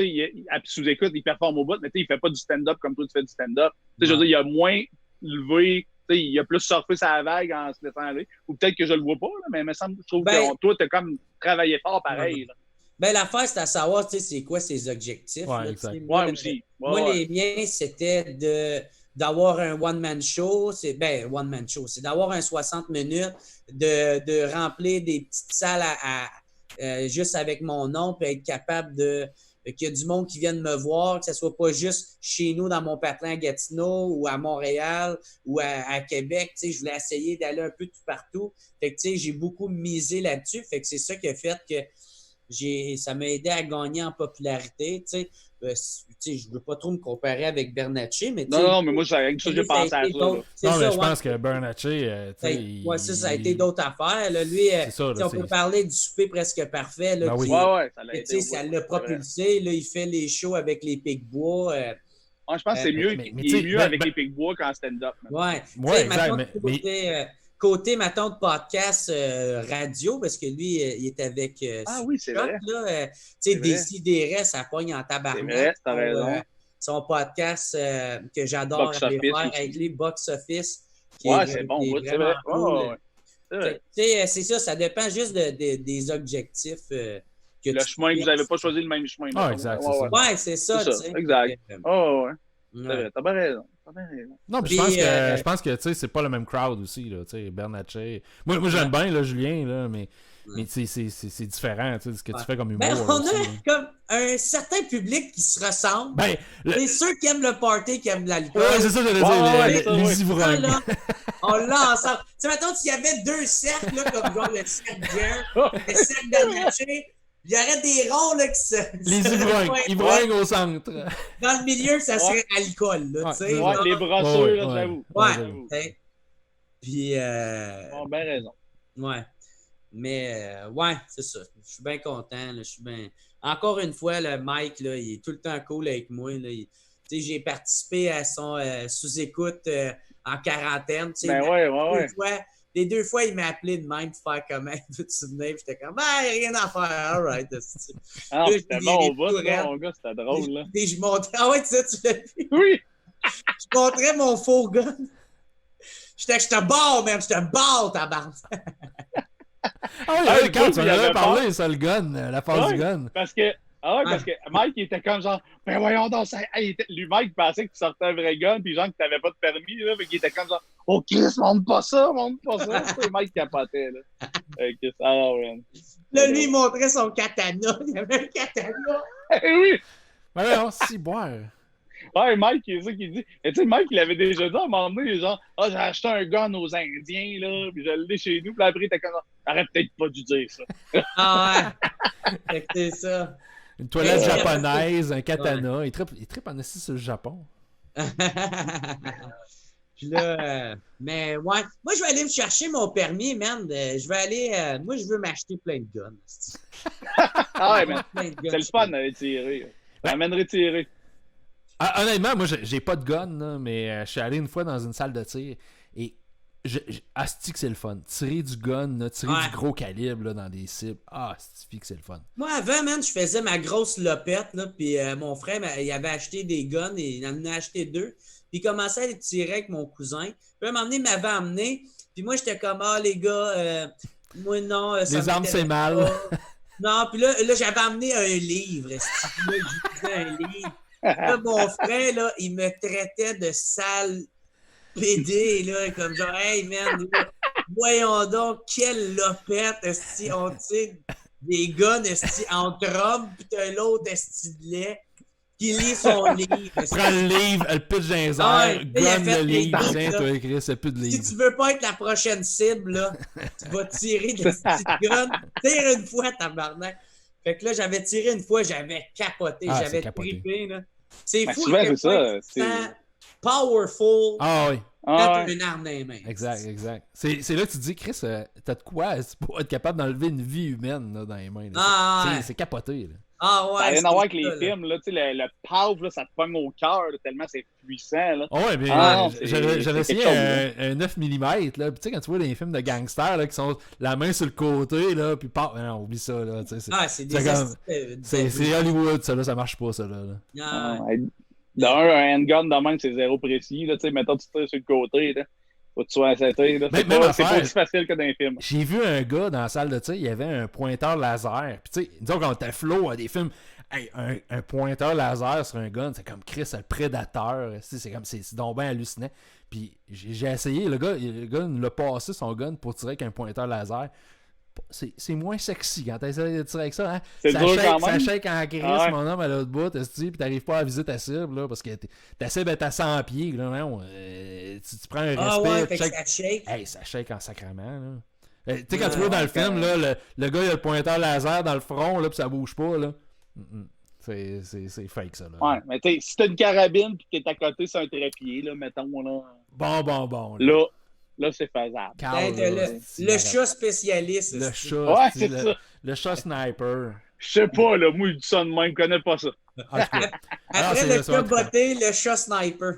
[SPEAKER 3] sous-écoute, il performe au bout, mais il fait pas du stand-up comme toi, tu fais du stand-up. Je veux dire, il a moins levé, il a plus surfé sa vague en se laissant aller. Ou peut-être que je le vois pas, là, mais il me semble, je trouve que toi, tu as comme travaillé fort pareil. Là.
[SPEAKER 2] Ben, l'affaire, c'est à savoir, c'est quoi ses objectifs.
[SPEAKER 1] Ouais,
[SPEAKER 2] là,
[SPEAKER 1] exact.
[SPEAKER 3] Moi aussi.
[SPEAKER 2] Moi, les miens, c'était d'avoir un one-man show. C'est d'avoir un 60 minutes, de remplir des petites salles juste avec mon nom, puis être capable qu'il y a du monde qui vienne me voir, que ce soit pas juste chez nous dans mon patelin à Gatineau ou à Montréal ou à Québec. Tu sais, je voulais essayer d'aller un peu tout partout. Fait que, tu sais, j'ai beaucoup misé là-dessus. Fait que c'est ça qui a fait que ça m'a aidé à gagner en popularité. Tu sais, je veux pas trop me comparer avec Bernatchez, mais
[SPEAKER 3] non, mais moi, j'ai pensé à ça.
[SPEAKER 1] Non, mais je pense que Bernatchez,
[SPEAKER 2] ça a été d'autres affaires. Là. Lui, on peut parler du souper presque parfait. Là, ça l'a propulsé. Là, il fait les shows avec les Picbois.
[SPEAKER 3] Je pense que c'est mieux, il est mieux avec les Picbois qu'en stand-up.
[SPEAKER 2] Ouais,
[SPEAKER 1] exact.
[SPEAKER 2] Côté, mettons, de podcast radio, parce que lui, il est avec
[SPEAKER 3] oui, c'est vrai.
[SPEAKER 2] Tu sais, Décideret, ça pogne en tabarnak.
[SPEAKER 3] C'est vrai, t'as raison.
[SPEAKER 2] Son podcast que j'adore avec lui, Box Office.
[SPEAKER 3] C'est bon, c'est vrai.
[SPEAKER 2] Cool. C'est ça dépend juste des objectifs.
[SPEAKER 3] Le chemin, vous n'avez pas choisi le même chemin.
[SPEAKER 1] Exact,
[SPEAKER 2] c'est ça.
[SPEAKER 3] Exact. Ouais. T'as bien raison.
[SPEAKER 1] Non, puis je pense que tu sais, c'est pas le même crowd aussi, là, tu sais, Bernatchez. Moi j'aime bien, là, Julien, là, mais c'est différent, tu sais, ce que tu fais comme humour.
[SPEAKER 2] On
[SPEAKER 1] aussi,
[SPEAKER 2] a comme un certain public qui se ressemble. C'est ceux qui aiment le party, qui aiment l'alcool.
[SPEAKER 1] Ouais, c'est ça, j'allais dire, les ivrognes.
[SPEAKER 2] On l'a ensemble. Tu sais, mettons, s'il y avait 2 cercles, là, comme genre le cercle Jer, le cercle Bernatchez, il y aurait des ronds là, qui se.
[SPEAKER 1] Les ivrognes au centre.
[SPEAKER 2] Dans le milieu, ça serait alcool. Là, tu sais,
[SPEAKER 3] les brossures, j'avoue.
[SPEAKER 2] Ouais. Puis.
[SPEAKER 3] Bon, bien raison.
[SPEAKER 2] Ouais. Mais, c'est ça. Je suis bien content. Là, encore une fois, le Mike, là, il est tout le temps cool avec moi. Là, j'ai participé à son sous-écoute en quarantaine. Les 2 fois, il m'a appelé de même pour faire comment tu te souvenais. J'étais comme, rien à faire. All right.
[SPEAKER 3] C'était bon au bout, mon gars, c'était drôle. Là.
[SPEAKER 2] Et je montrais. Ah ouais, tu l'as vu?
[SPEAKER 3] Oui.
[SPEAKER 2] Je montrais mon faux gun. Je te barre, man. Je te barre, ta barre.
[SPEAKER 1] Quand tu en avais parlé, ça, le gun, la phase du gun.
[SPEAKER 3] Parce que Mike, il était comme genre, ben voyons donc, lui, Mike pensait que tu sortais un vrai gun, puis genre que t'avais pas de permis, là, mais qu'il était comme genre, oh Chris, montre pas ça. C'est Mike capotait, là.
[SPEAKER 2] Là, lui, il montrait son katana. Il y avait un katana.
[SPEAKER 3] Oui!
[SPEAKER 1] Ouais, on s'y boire.
[SPEAKER 3] Ouais, Mike, c'est ça qu'il dit. Et tu sais, Mike, il avait déjà dit à un moment donné, genre, j'ai acheté un gun aux Indiens, là, puis je l'ai chez nous, puis après, il était comme, t'aurais peut-être pas dû dire ça.
[SPEAKER 2] C'est ça.
[SPEAKER 1] Une toilette japonaise, un katana. Il trippe en assis sur le Japon.
[SPEAKER 2] Puis là, mais ouais. Moi, je vais aller me chercher mon permis, man. Je vais aller. Moi, je veux m'acheter plein de guns.
[SPEAKER 3] Mais c'est le fun d'aller tirer. M'amènerais tirer.
[SPEAKER 1] Honnêtement, moi, j'ai pas de gun, là, mais je suis allé une fois dans une salle de tir et asti que c'est le fun. Tirer du gun, là, tirer du gros calibre là, dans des cibles. Asti que c'est le fun. Moi,
[SPEAKER 2] avant, man, je faisais ma grosse lopette, là, puis mon frère, il avait acheté des guns et il en a acheté 2. Puis il commençait à les tirer avec mon cousin. Puis à un moment donné, il m'avait amené. Puis moi, j'étais comme, les gars, moi, non.
[SPEAKER 1] Les armes, c'est mal.
[SPEAKER 2] Non, puis là j'avais amené un livre. Là, je lisais un livre. Là, mon frère, là, il me traitait de sale PD, là, comme genre, hey, man, là, voyons donc, quelle lopette, esti, on tire des guns, esti, entre hommes, pis t'as l'autre, esti, de lait, qui lit son livre.
[SPEAKER 1] Prends le livre, elle pitch dans les airs, gun le livre, tiens, toi, écrit, c'est plus de livre.
[SPEAKER 2] Si tu veux pas être la prochaine cible, là, tu vas tirer des petits guns, tire une fois, tabarnak. Fait que là, j'avais tiré une fois, j'avais capoté, j'avais trippé, là. C'est fou,
[SPEAKER 3] c'est ça.
[SPEAKER 2] C'est powerful.
[SPEAKER 1] Oui.
[SPEAKER 2] T'as une arme dans les mains.
[SPEAKER 1] Exact. C'est là que tu te dis, Chris, t'as de quoi pour être capable d'enlever une vie humaine là, dans les mains. C'est capoté. Là.
[SPEAKER 2] Ça
[SPEAKER 3] n'a rien à voir avec les films. Là, le power, là, ça te pogne au cœur tellement c'est puissant. Là.
[SPEAKER 1] Ouais, mais j'avais essayé un 9 mm. Là. Tu sais, quand tu vois les films de gangsters là, qui sont la main sur le côté, là, puis non, oublie ça. Là, c'est Hollywood, ça, là, ça marche pas, ça. Là.
[SPEAKER 3] Un handgun de même, c'est zéro précis. Là, mettons, tu tires sur le côté. Là. Faut que tu sois incertain. C'est pas aussi facile que dans les films.
[SPEAKER 1] J'ai vu un gars dans la salle de tir, il y avait un pointeur laser. Puis tu sais, disons quand t'as flow à des films, hey, un pointeur laser sur un gun, c'est comme Chris, le prédateur. C'est donc bien hallucinant. Puis j'ai essayé, le gars nous l'a passé son gun pour tirer avec un pointeur laser. C'est moins sexy quand t'essaies de tirer avec ça, hein? Ça shake en crise, mon homme, à l'autre bout, puis t'arrives pas à viser ta cible, là, parce que t'essaies d'être à 100 pieds, là, tu prends un respect.
[SPEAKER 2] Ça shake.
[SPEAKER 1] Hey, ça shake en sacrament, là. Tu sais, quand tu vois dans le film, là, le gars, il a le pointeur laser dans le front, là, puis ça bouge pas, là. C'est fake, ça, là.
[SPEAKER 3] Ouais, mais si t'as une carabine, puis t'es à côté sur un trépied, là, mettons, là.
[SPEAKER 1] Bon.
[SPEAKER 3] Là, c'est faisable.
[SPEAKER 2] Le chat spécialiste.
[SPEAKER 1] Le chat, c'est ça. Le chat sniper.
[SPEAKER 3] Je sais pas, là, moi, il dit ça de même, je connais pas ça.
[SPEAKER 2] Après le chat botté, le chat sniper.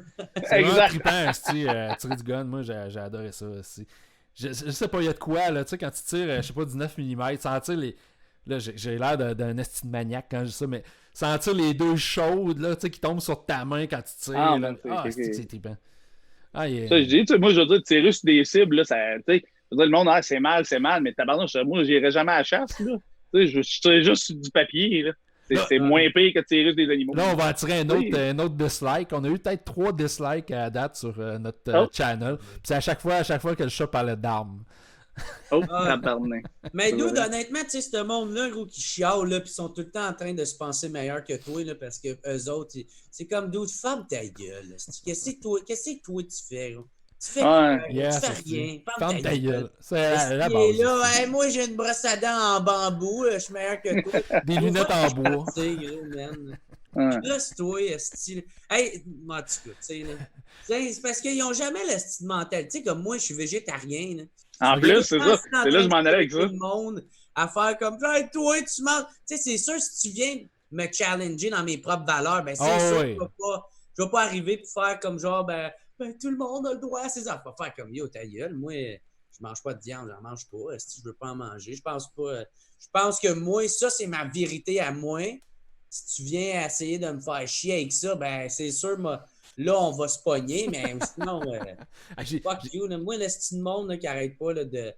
[SPEAKER 1] C'est vraiment trippant, tirer du gun. Moi, j'ai adoré ça. Je sais pas, il y a de quoi, là, tu sais, quand tu tires, je sais pas, du 9 mm, sentir les... Là, j'ai l'air d'un esti de maniaque quand je dis ça, mais sentir les deux chaudes, là, tu sais, qui tombent sur ta main quand tu tires. C'est trippant.
[SPEAKER 3] Ça, je dis, moi, je veux dire, tirer sur des cibles, là, ça, le monde, c'est mal, mais tabarnak, moi, j'irais jamais à la chasse, là. Je tire juste sur du papier, là. C'est moins pire que tirer des animaux.
[SPEAKER 1] Là, on va attirer un autre dislike. On a eu peut-être 3 dislikes à date sur notre channel. Puis c'est à chaque fois que le chat parlait d'armes.
[SPEAKER 3] Oh, tabarnak.
[SPEAKER 2] Mais nous, honnêtement, tu sais, ce monde-là, gros, qui chiale, là, pis sont tout le temps en train de se penser meilleur que toi, là, parce que eux autres, c'est comme d'autres femmes, ta gueule. Qu'est-ce que toi tu fais, gros? Tu fais, tu fais rien.
[SPEAKER 1] Ferme ta gueule. C'est la base.
[SPEAKER 2] Là, hey, moi, j'ai une brosse à dents en bambou, je suis meilleur que toi.
[SPEAKER 1] Des lunettes en bois.
[SPEAKER 2] Là, c'est toi, style. Hey, moi, tu sais, c'est parce qu'ils n'ont jamais le style mentalité. Comme moi, je suis végétarien. Là.
[SPEAKER 3] En plus, c'est ça. C'est là que je m'en allais avec ça.
[SPEAKER 2] Tout le monde à faire comme hey, toi, tu manges. Tu sais, c'est sûr, si tu viens me challenger dans mes propres valeurs, ben c'est sûr que je vais pas arriver pour faire comme genre, ben tout le monde a le droit à ses affaires. Faire comme yo, ta gueule. Moi, je mange pas de viande, j'en mange pas. Si je veux pas en manger, je pense pas. Je pense que moi, ça, c'est ma vérité à moi. Si tu viens essayer de me faire chier avec ça, ben c'est sûr, là, on va se pogner, mais sinon, fuck you. Là, moi, le style de monde là, qui arrête pas là, de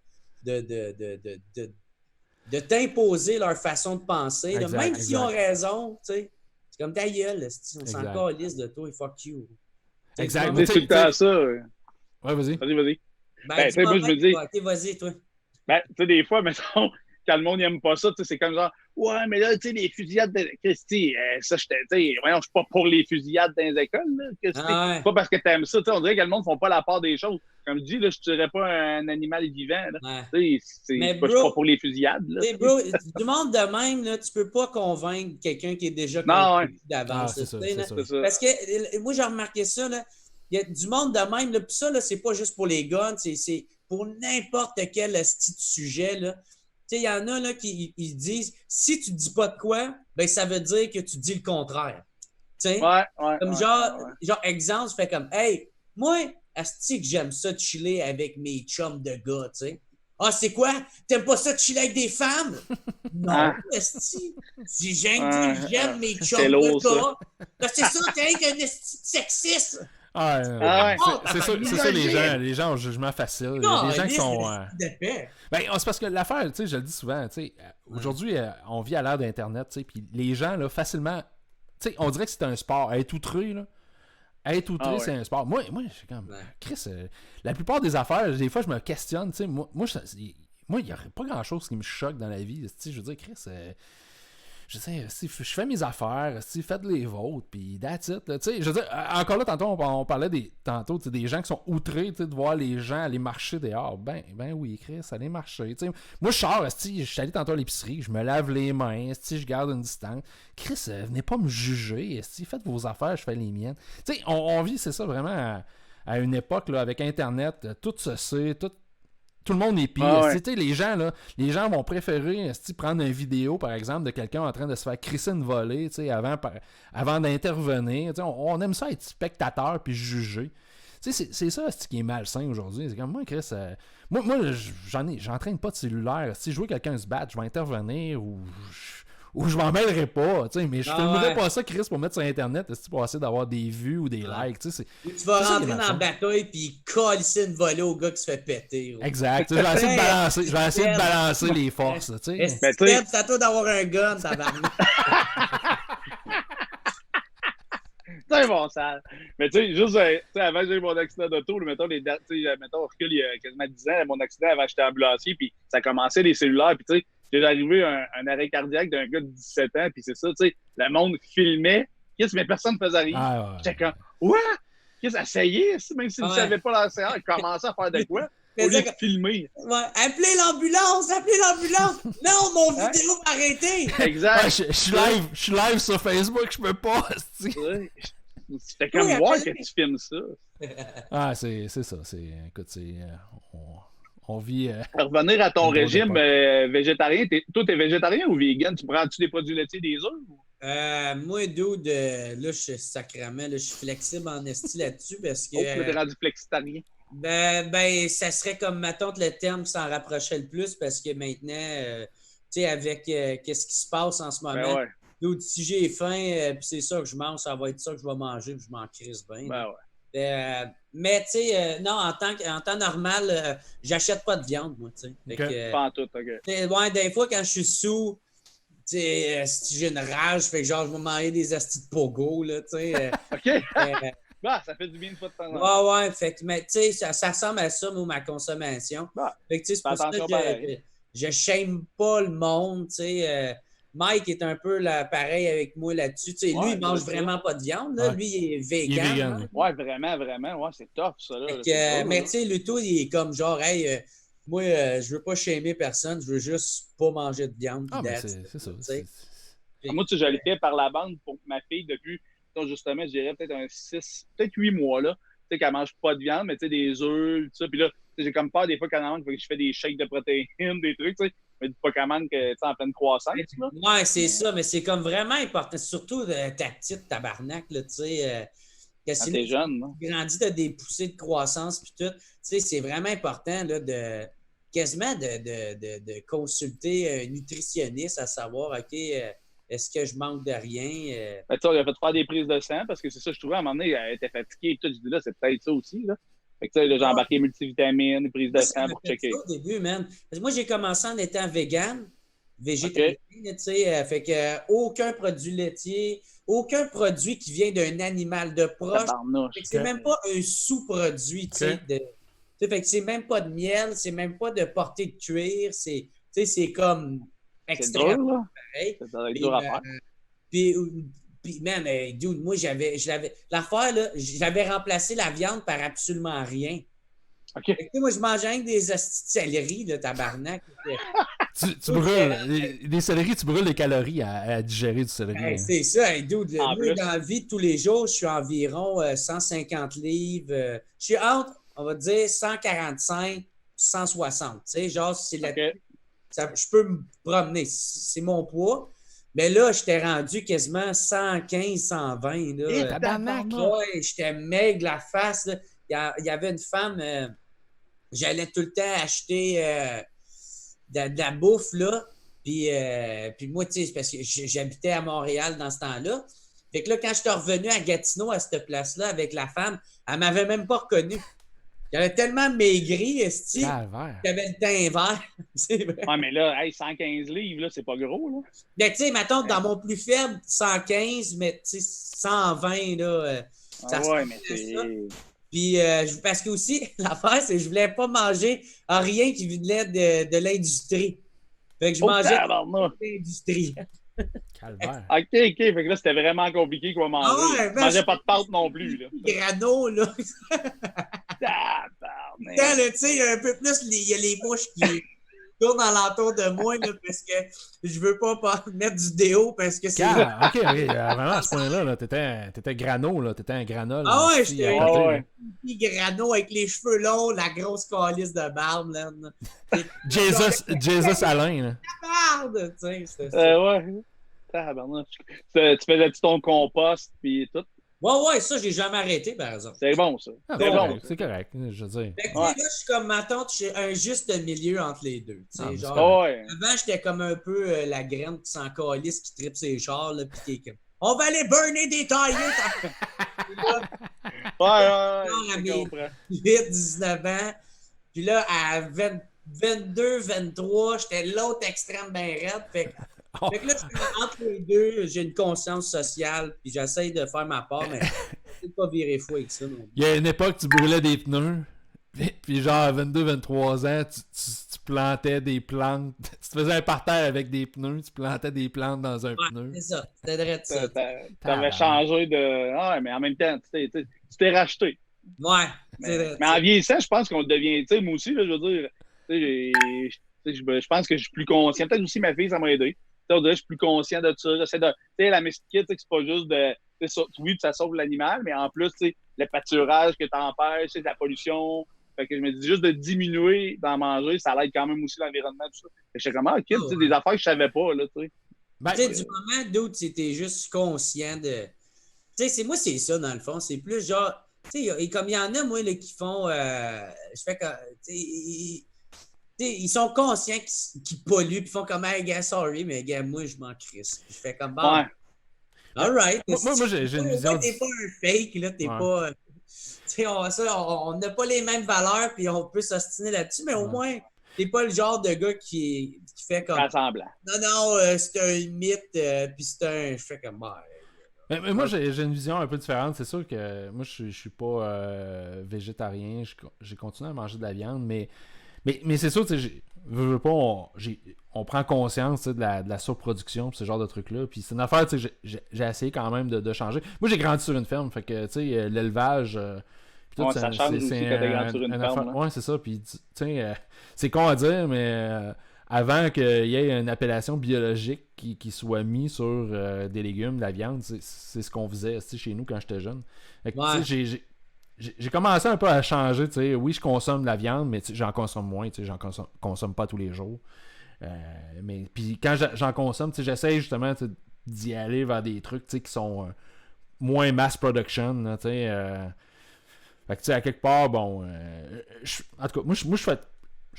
[SPEAKER 2] t'imposer leur façon de penser, là, même s'ils ont raison, tu sais. C'est comme ta gueule, on s'en calisse de toi et fuck you.
[SPEAKER 1] Exact.
[SPEAKER 3] C'est tout le temps ça.
[SPEAKER 1] Ouais, vas-y.
[SPEAKER 3] Vas-y.
[SPEAKER 2] Ben,
[SPEAKER 3] moi, je me dis.
[SPEAKER 2] Ok, vas-y, toi.
[SPEAKER 3] Ben, tu sais, des fois, mettons, quand le monde n'aime pas ça, c'est comme genre, ouais, mais là, tu sais, les fusillades de. Christy, ça, je voyons, je suis pas pour les fusillades dans les écoles, là. C'est pas parce que t'aimes ça, tu sais, on dirait que le monde ne font pas la part des choses. Comme je dis, là, je ne tuerais pas un animal vivant, là. Tu sais, je suis pas pour les fusillades, là.
[SPEAKER 2] Bro, du monde de même, là, tu peux pas convaincre quelqu'un qui est déjà convaincu d'avance.
[SPEAKER 1] C'est ça.
[SPEAKER 2] Parce que moi, j'ai remarqué ça, là. Il y a du monde de même, là, puis ça, là, c'est pas juste pour les guns, c'est pour n'importe quel style de sujet, là. Tu sais, il y en a là, qui ils disent si tu dis pas de quoi, ben ça veut dire que tu dis le contraire. Tu sais? Comme genre, exemple, je fais comme hey, moi, asti que j'aime ça de chiller avec mes chums de gars, tu sais. Ah, c'est quoi? T'aimes pas ça de chiller avec des femmes? Non, asti. Si j'aime mes chums de gars. C'est ça, t'es un esti sexiste.
[SPEAKER 1] C'est ça, les gens ont un jugement facile. Il y a des gens qui sont. Ben, c'est parce que l'affaire, tu sais, je le dis souvent, tu sais, aujourd'hui, on vit à l'ère d'Internet, tu sais, puis les gens, là, facilement, tu sais, on dirait que c'est un sport. Être outré, là. Être outré, c'est un sport. Moi, je suis comme. Chris, la plupart des affaires, des fois, je me questionne, tu sais, moi, il n'y a pas grand-chose qui me choque dans la vie. Tu sais, je veux dire, Chris. Je sais, si je fais mes affaires, si faites les vôtres, puis that's it. Tu sais, je veux dire, encore là, tantôt, on parlait des gens qui sont outrés de voir les gens aller marcher dehors. Ben oui, Chris, aller marcher. Tu sais, moi, je sors, je suis allé tantôt à l'épicerie, je me lave les mains, je garde une distance. Chris, venez pas me juger. Faites vos affaires, je fais les miennes. Tu sais, on vit, c'est ça, vraiment, à une époque, là, avec Internet, tout se sait, tout le monde est pire. Les gens vont préférer prendre une vidéo, par exemple, de quelqu'un en train de se faire crisser une volée avant d'intervenir. On aime ça être spectateur puis juger. C'est ça qui est malsain aujourd'hui. C'est comme moi, Chris. Moi j'entraîne pas de cellulaire. Si je vois quelqu'un se battre, je vais intervenir ou je m'en mêlerai pas, mais je filmerai pas ça, Chris, pour mettre sur Internet, pour essayer d'avoir des vues ou des likes, tu
[SPEAKER 2] vas rentrer dans la bataille puis colisser une volée au gars qui se fait péter.
[SPEAKER 1] Exact, je vais essayer de balancer les forces, tu sais.
[SPEAKER 2] C'est à toi d'avoir un gun, ça va.
[SPEAKER 3] C'est bon, ça. Mais tu sais, juste, avant j'ai eu mon accident d'auto, mettons, on recule il y a quasiment 10 ans, mon accident avait acheté un ambulancier, puis ça commençait les cellulaires, puis tu sais, j'ai arrivé un arrêt cardiaque d'un gars de 17 ans, puis c'est ça, tu sais, le monde filmait, mais personne ne faisait rien. J'étais comme, ouais, ça y est, même s'il ne savait pas la séance, il commençait à faire de quoi? Au lieu de filmer.
[SPEAKER 2] Ouais, appelez l'ambulance! Non, mon vidéo va arrêter!
[SPEAKER 3] Exact.
[SPEAKER 1] Je suis live sur Facebook, je peux pas.
[SPEAKER 3] C'était comme voir que tu filmes ça.
[SPEAKER 1] C'est ça. Écoute, on vit.
[SPEAKER 3] Revenir à ton régime végétarien, toi, t'es végétarien ou vegan? Tu prends-tu des produits laitiers, des œufs?
[SPEAKER 2] Moi, dude, là, je suis sacrément, là, je suis flexible en esti là-dessus parce que.
[SPEAKER 3] Oh, t'es rendu flexitarien.
[SPEAKER 2] Ben, ça serait comme, mettons, le terme qui s'en rapprochait le plus parce que maintenant, tu sais, avec qu'est-ce qui se passe en ce moment, dude, si j'ai faim, puis c'est ça que je mange, ça va être ça que je vais manger, puis je m'en crisse bien. Mais, tu sais, non, en temps normal, j'achète pas de viande, moi, tu sais.
[SPEAKER 3] Pas en tout, OK.
[SPEAKER 2] Ouais, des fois, quand je suis sous, tu si j'ai une rage, fait que genre, je vais manger des astis de pogo, là, tu sais.
[SPEAKER 3] OK. Bah, ça fait du bien une fois de temps en temps.
[SPEAKER 2] Ouais, fait que, mais tu sais, ça ressemble à ça, moi, ma consommation.
[SPEAKER 3] Bah,
[SPEAKER 2] fait que, tu sais, c'est pour ça que je shame pas le monde, tu sais. Mike est un peu là, pareil avec moi là-dessus. Tu sais, lui, il mange vraiment pas de viande, là. Lui, il est vegan.
[SPEAKER 1] Il est vegan.
[SPEAKER 3] Ouais, vraiment. Ouais, c'est tough, ça, là.
[SPEAKER 2] Mais tu sais, Luto, il est comme genre, hey, moi, je veux pas shamer personne, je veux juste pas manger de viande.
[SPEAKER 1] Ah, mais c'est ça.
[SPEAKER 3] Moi, tu sais, je l'ai fait par la bande pour ma fille depuis, justement, je dirais peut-être 6, peut-être 8 mois, là. Tu sais, qu'elle mange pas de viande, mais tu sais, des œufs, tout ça. Puis là, j'ai comme peur des fois qu'elle en mange, que je fais des shakes de protéines, des trucs, tu sais. Mais du Pokémon que, en pleine croissance, là.
[SPEAKER 2] Ouais, c'est ça, mais c'est comme vraiment important. Surtout ta petite tabarnak, là, tu sais.
[SPEAKER 3] Quand t'es jeune, non?
[SPEAKER 2] Tu grandis, t'as des poussées de croissance, puis tout. Tu sais, c'est vraiment important, là, de quasiment de consulter un nutritionniste à savoir, OK, est-ce que je manque de rien?
[SPEAKER 3] Ben, tu sais, on a fait faire des prises de sang parce que c'est ça, je trouvais à un moment donné, elle était fatiguée et tout. Je dis là, c'est peut-être ça aussi, là. Fait que, tu sais, j'ai embarqué multivitamines, des prises de sang pour checker.
[SPEAKER 2] Au début, man. Parce que moi, j'ai commencé en étant végétarien, tu sais. Fait que aucun produit laitier, aucun produit qui vient d'un animal de proche. C'est même pas un sous-produit, tu sais. Fait que c'est même pas de miel, c'est même pas de portée de cuir, c'est comme extrêmement pareil.
[SPEAKER 3] C'est dur à faire.
[SPEAKER 2] Puis, man, dude, moi, l'affaire, là, j'avais remplacé la viande par absolument rien.
[SPEAKER 3] OK.
[SPEAKER 2] Fait que, moi, je mangeais avec des hosties de céleri, là, tabarnak.
[SPEAKER 1] tu brûles des céleris, tu brûles les calories à digérer du céleri.
[SPEAKER 2] C'est ça, dude. Moi, dans la vie de tous les jours, je suis environ 150 livres. Je suis entre, on va dire, 145, 160. Tu sais, genre, je peux me promener. C'est mon poids. Mais là, j'étais rendu quasiment 115, 120. Ouais, j'étais maigre la face. Là. Il y avait une femme, j'allais tout le temps acheter de la bouffe, là. Puis moi, tu sais, parce que j'habitais à Montréal dans ce temps-là. Fait que là, quand je suis revenu à Gatineau, à cette place-là, avec la femme, elle m'avait même pas reconnu. J'avais tellement maigri, esti, j'avais le teint vert.
[SPEAKER 3] C'est vrai. Ouais, mais là, 115 livres, là, c'est pas gros, là.
[SPEAKER 2] Mais tu sais, mettons, dans mon plus faible, 115, mais tu sais, 120, là,
[SPEAKER 3] ouais, mais c'est...
[SPEAKER 2] Puis, parce que aussi, l'affaire, c'est que je voulais pas manger rien qui venait de l'industrie. Fait que je mangeais de l'industrie.
[SPEAKER 1] Calvaire.
[SPEAKER 3] OK. Fait que là, c'était vraiment compliqué quoi manger. Je mangeais pas de pâte non plus, là.
[SPEAKER 2] Grano, là. Quand, tu sais, un peu plus, il y a les mouches qui tournent alentour de moi, là, parce que je veux pas mettre du déo, parce que c'est...
[SPEAKER 1] OK, vraiment, à ce point-là, là, t'étais grano, là, t'étais un granol.
[SPEAKER 2] Ah ouais, j'étais un petit grano avec les cheveux longs, la grosse calice de barbe, là.
[SPEAKER 1] Jesus Alain, là.
[SPEAKER 2] La barbe, tu sais, c'était ça.
[SPEAKER 3] Ouais. Tu faisais-tu ton compost, puis tout?
[SPEAKER 2] Ouais, ça, j'ai jamais arrêté, par exemple.
[SPEAKER 3] C'est bon, ça.
[SPEAKER 1] C'est correct, je veux dire.
[SPEAKER 2] Fait que là, je suis comme ma tante, j'ai un juste milieu entre les deux. Avant, j'étais comme un peu la graine qui s'en calisse, qui tripe ses chars, là, pis qui est comme « On va aller burner des tailleurs! »
[SPEAKER 3] Ouais,
[SPEAKER 2] à mes 8, 19 ans. Puis là, à 22, 23, j'étais l'autre extrême bien raide. Fait que là, entre les deux, j'ai une conscience sociale, puis j'essaye de faire ma part, mais c'est pas virer fou avec ça. Non.
[SPEAKER 1] Il y a une époque, tu brûlais des pneus, puis genre à 22, 23 ans, tu plantais des plantes. Tu te faisais un parterre avec des pneus, tu plantais des plantes dans un pneu.
[SPEAKER 2] C'est ça, c'était direct ça.
[SPEAKER 3] T'avais changé de... Ah, mais en même temps, tu t'es racheté.
[SPEAKER 2] Ouais,
[SPEAKER 3] mais en vieillissant, je pense qu'on devient... Tu sais, moi aussi, là, je veux dire, je pense que je suis plus conscient. Peut-être aussi ma fille, ça m'a aidé. Je suis plus conscient de ça. J'essaie de. Tu sais, la mesquite, c'est pas juste de. Oui, ça sauve l'animal, mais en plus, tu sais, le pâturage que t'empêches, la pollution. Fait que je me dis juste de diminuer d'en manger, ça l'aide quand même aussi l'environnement, tout ça. Fait que je sais comment, OK, des affaires que je savais pas, là, tu sais.
[SPEAKER 2] Tu sais, du moment d'où tu étais juste conscient de. Tu sais, moi, c'est ça, dans le fond. C'est plus genre. Tu sais, comme il y en a, moi, là, qui font. Je fais comme. Ils sont conscients qu'ils polluent, puis font comme hey, gars, sorry, mais gars, moi, je m'en crisse. Je fais comme bon. All right.
[SPEAKER 1] Moi j'ai une vision.
[SPEAKER 2] T'es pas un fake, là, t'es pas. Tu sais, on n'a pas les mêmes valeurs, puis on peut s'ostiner là-dessus, mais au moins, T'es pas le genre de gars qui fait comme...
[SPEAKER 3] Semblant.
[SPEAKER 2] Non, c'est un mythe, puis c'est un... Je fais comme...
[SPEAKER 1] Mais moi, j'ai une vision un peu différente. C'est sûr que moi, je suis pas végétarien. J'ai continué à manger de la viande, mais c'est sûr, tu sais, on prend conscience de la surproduction, ce genre de trucs-là. Puis c'est une affaire, tu sais, j'ai essayé quand même de changer. Moi, j'ai grandi sur une ferme, fait que, tu sais, l'élevage...
[SPEAKER 3] tout, ça change aussi quand t'es grandi sur une ferme.
[SPEAKER 1] Ouais, c'est ça. Puis, tu sais, c'est con à dire, mais... avant qu'il y ait une appellation biologique qui soit mise sur des légumes, de la viande, c'est ce qu'on faisait chez nous quand j'étais jeune. Fait que, j'ai commencé un peu à changer. Oui, je consomme de la viande, mais j'en consomme moins. J'en consomme pas tous les jours. Mais puis quand j'en consomme, j'essaie justement d'y aller vers des trucs qui sont moins mass production. Là, fait que, à quelque part, bon... en tout cas, moi je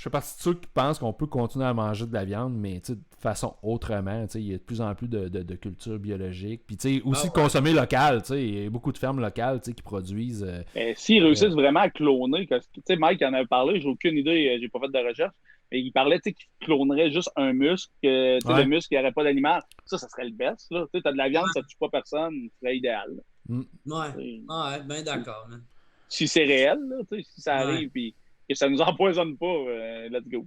[SPEAKER 1] fais partie de ceux qui pensent qu'on peut continuer à manger de la viande, mais de façon autrement. Il y a de plus en plus de culture biologique. Puis aussi consommer local. Il y a beaucoup de fermes locales qui produisent.
[SPEAKER 3] S'ils réussissent vraiment à cloner, Mike en avait parlé, j'ai aucune idée, j'ai pas fait de recherche, mais il parlait qu'il clonerait juste un muscle, le muscle qui n'aurait pas d'animal. Ça serait le best. Tu as de la viande, ça ne tue pas personne, ce serait idéal.
[SPEAKER 2] Ouais, bien d'accord. Man.
[SPEAKER 3] Si c'est réel, si ça arrive, puis que ça nous empoisonne pas, let's go.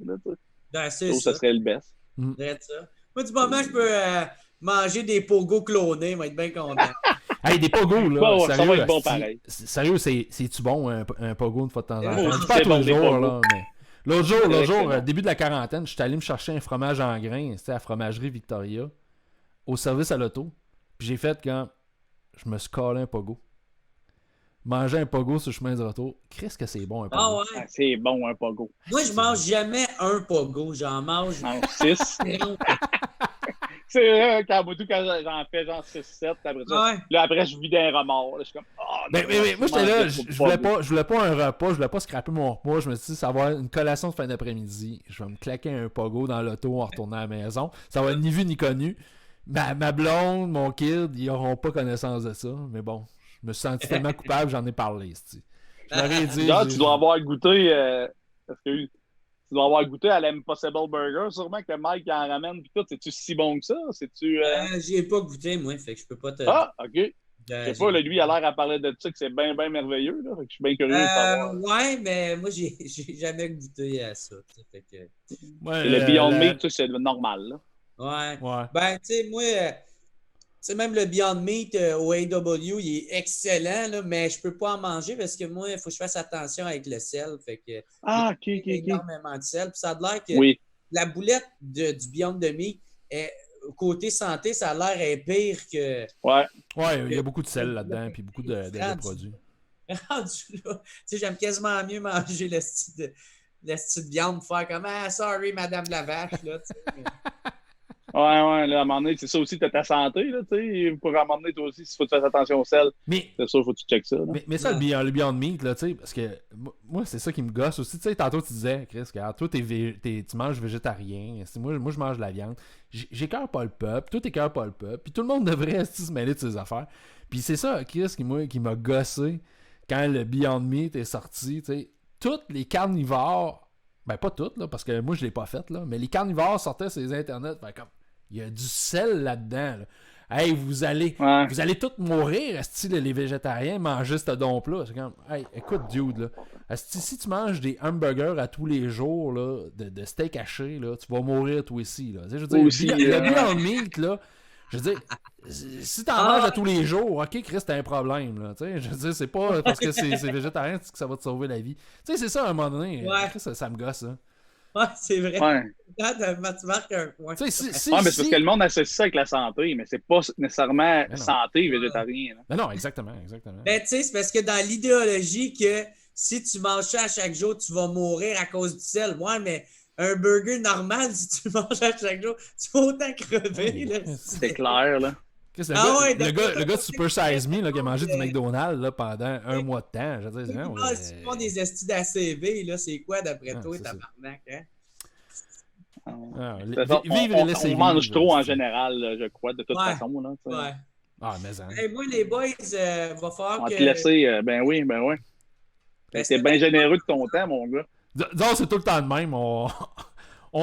[SPEAKER 3] Ça serait le best.
[SPEAKER 2] Ça. Moi, du moment que je peux manger des pogos clonés, je vais être bien content.
[SPEAKER 1] Hey, des pogos, là. Sérieux,
[SPEAKER 3] ça va être bon pareil.
[SPEAKER 1] Sérieux, c'est-tu bon, un pogo une fois de temps en temps?
[SPEAKER 3] Pas tous les jours,
[SPEAKER 1] là, mais... L'autre jour, début de la quarantaine, je suis allé me chercher un fromage en grains, c'était à la fromagerie Victoria, au service à l'auto. Puis j'ai fait quand je me suis collé un pogo. Manger un pogo sur le chemin de retour. Qu'est-ce que c'est bon, un pogo?
[SPEAKER 2] Ah ouais?
[SPEAKER 3] C'est bon, un pogo.
[SPEAKER 2] Moi, je mange jamais un pogo. J'en mange
[SPEAKER 3] 6. C'est vrai, quand j'en fais genre 6-7, après ça, là, après, je vis un remords. Là, je suis comme,
[SPEAKER 1] mais moi, j'étais là, je voulais pas un repas, je voulais pas scraper mon repas. Je me suis dit, ça va être une collation de fin d'après-midi. Je vais me claquer un pogo dans l'auto en retournant à la maison. Ça va être ni vu ni connu. Ma blonde, mon kid, ils n'auront pas connaissance de ça. Mais bon, je me suis senti tellement coupable, j'en ai parlé. Je leur ai dit.
[SPEAKER 3] Tu dois avoir goûté. Parce que tu dois avoir goûté à l'Impossible Burger, sûrement que Mike en ramène pis tout. C'est-tu si bon que ça?
[SPEAKER 2] J'y ai pas goûté, moi, fait que je peux pas te...
[SPEAKER 3] Ah, OK. Je sais pas, là, lui, il a l'air à parler de ça, que c'est bien, bien merveilleux, là. Fait que je suis bien curieux de savoir.
[SPEAKER 2] Ouais, mais moi, j'ai jamais goûté à ça. Fait que...
[SPEAKER 3] le Beyond Meat, c'est normal, là.
[SPEAKER 2] Ouais. Ben, tu sais, moi... même le Beyond Meat au AW, il est excellent, là, mais je peux pas en manger parce que moi, il faut que je fasse attention avec le sel. Fait que
[SPEAKER 3] OK.
[SPEAKER 2] énormément de sel. Puis ça a l'air que la boulette du Beyond Meat, côté santé, ça a l'air est pire que...
[SPEAKER 1] Ouais, il y a beaucoup de sel là-dedans, puis beaucoup de produits.
[SPEAKER 2] J'aime quasiment mieux manger le style de viande pour faire comme « Ah, sorry, madame la vache. » là,
[SPEAKER 3] Ouais, là, à un moment donné, c'est ça aussi, t'as ta santé, là, tu sais. Pour à un moment donné, toi aussi, s'il faut que tu fasses attention au sel, c'est sûr, il faut que tu checkes ça. Là.
[SPEAKER 1] Mais ça, le Beyond Meat, là, tu sais, parce que moi, c'est ça qui me gosse aussi. Tu sais, tantôt, tu disais, Chris, regarde, toi, tu manges végétarien. Moi, je mange de la viande. J'écœure pas le peuple. Toi, t'écœures pas le peuple. Puis tout le monde devrait se mêler de ses affaires. Puis c'est ça, Chris, qui m'a gossé quand le Beyond Meat est sorti. Tu sais, toutes les carnivores, ben pas toutes, là, parce que moi, je l'ai pas fait, là, mais les carnivores sortaient sur les internets, ben, comme. Il y a du sel là-dedans. Là. Hey, vous allez tous mourir, asti, les végétariens, manger ce don-là. C'est comme, hey, écoute, dude, là. Asti, si tu manges des hamburgers à tous les jours, là, de steak haché, là, tu vas mourir toi aussi. Là. Je veux dire, le Beyond Meat, là, je veux dire, si t'en manges à tous les jours, ok, Chris, t'as un problème. Là, je veux dire, c'est pas parce que c'est végétarien que ça va te sauver la vie. Tu sais, c'est ça, à un moment donné. Chris, ça me gosse, ça.
[SPEAKER 2] Ouais, c'est vrai.
[SPEAKER 3] Ouais.
[SPEAKER 2] Tu marques un point.
[SPEAKER 3] Mais c'est parce que le monde associe ça avec la santé, mais c'est pas nécessairement santé végétarien.
[SPEAKER 1] Mais non, exactement.
[SPEAKER 2] Ben, tu sais, c'est parce que dans l'idéologie que si tu manges ça à chaque jour, tu vas mourir à cause du sel. Ouais, mais un burger normal, si tu manges à chaque jour, tu vas autant crever. Là,
[SPEAKER 3] c'est clair, là.
[SPEAKER 1] Le gars de Super Size Me là, qui a mangé du McDonald's là, pendant un mois de temps. Je veux dire,
[SPEAKER 2] si tu prends des estis d'ACV, là, c'est quoi d'après toi, tabarnak?
[SPEAKER 3] On mange trop en général, là, je crois, de toute façon. Là,
[SPEAKER 2] mais moi, les boys, va falloir
[SPEAKER 3] que... On va te laisser, ben oui. Ben, t'es bien généreux de ton temps, mon gars.
[SPEAKER 1] Disons, c'est tout le temps de même. On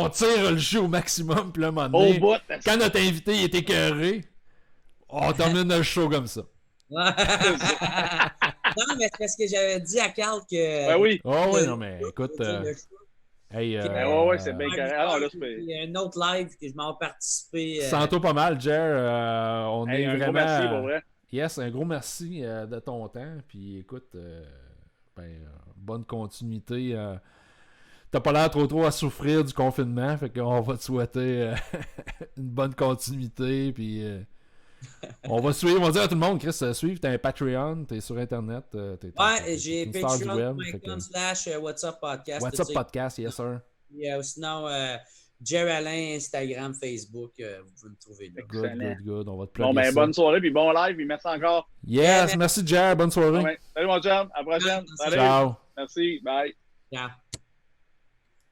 [SPEAKER 1] tire le jeu au maximum, puis là, à un moment donné, quand notre invité est écœuré, on termine le show comme ça.
[SPEAKER 2] Non, mais c'est parce que j'avais dit à Carl que...
[SPEAKER 3] Ben oui.
[SPEAKER 1] Oh oui, non, mais écoute... Hey,
[SPEAKER 3] ouais, c'est bien carré. Alors, là,
[SPEAKER 2] il y a un autre live que je m'en vais participer.
[SPEAKER 1] Sens-toi pas mal, Jer. On est
[SPEAKER 3] un
[SPEAKER 1] vraiment...
[SPEAKER 3] gros merci, pour vrai.
[SPEAKER 1] Yes, un gros merci de ton temps. Puis écoute, bonne continuité. T'as pas l'air trop à souffrir du confinement. Fait qu'on va te souhaiter une bonne continuité. Puis on va suivre, on va dire à tout le monde, Chris, suivre. T'as un Patreon, t'es sur Internet.
[SPEAKER 2] Ouais, j'ai patreon.com/whatsapp podcast.
[SPEAKER 1] WhatsApp podcast, yes sir.
[SPEAKER 2] Sinon, Jerry Alain, Instagram, Facebook, vous pouvez me trouver là.
[SPEAKER 1] Good. On va te plugger
[SPEAKER 3] Bon, ben,
[SPEAKER 1] ça.
[SPEAKER 3] bonne soirée, puis bon live, puis merci encore.
[SPEAKER 1] Yes, merci Jer, bonne soirée.
[SPEAKER 3] Ouais. Salut mon chum, à la prochaine.
[SPEAKER 2] Ouais,
[SPEAKER 3] Salut.
[SPEAKER 1] Ciao.
[SPEAKER 3] Merci, bye.
[SPEAKER 2] Ciao.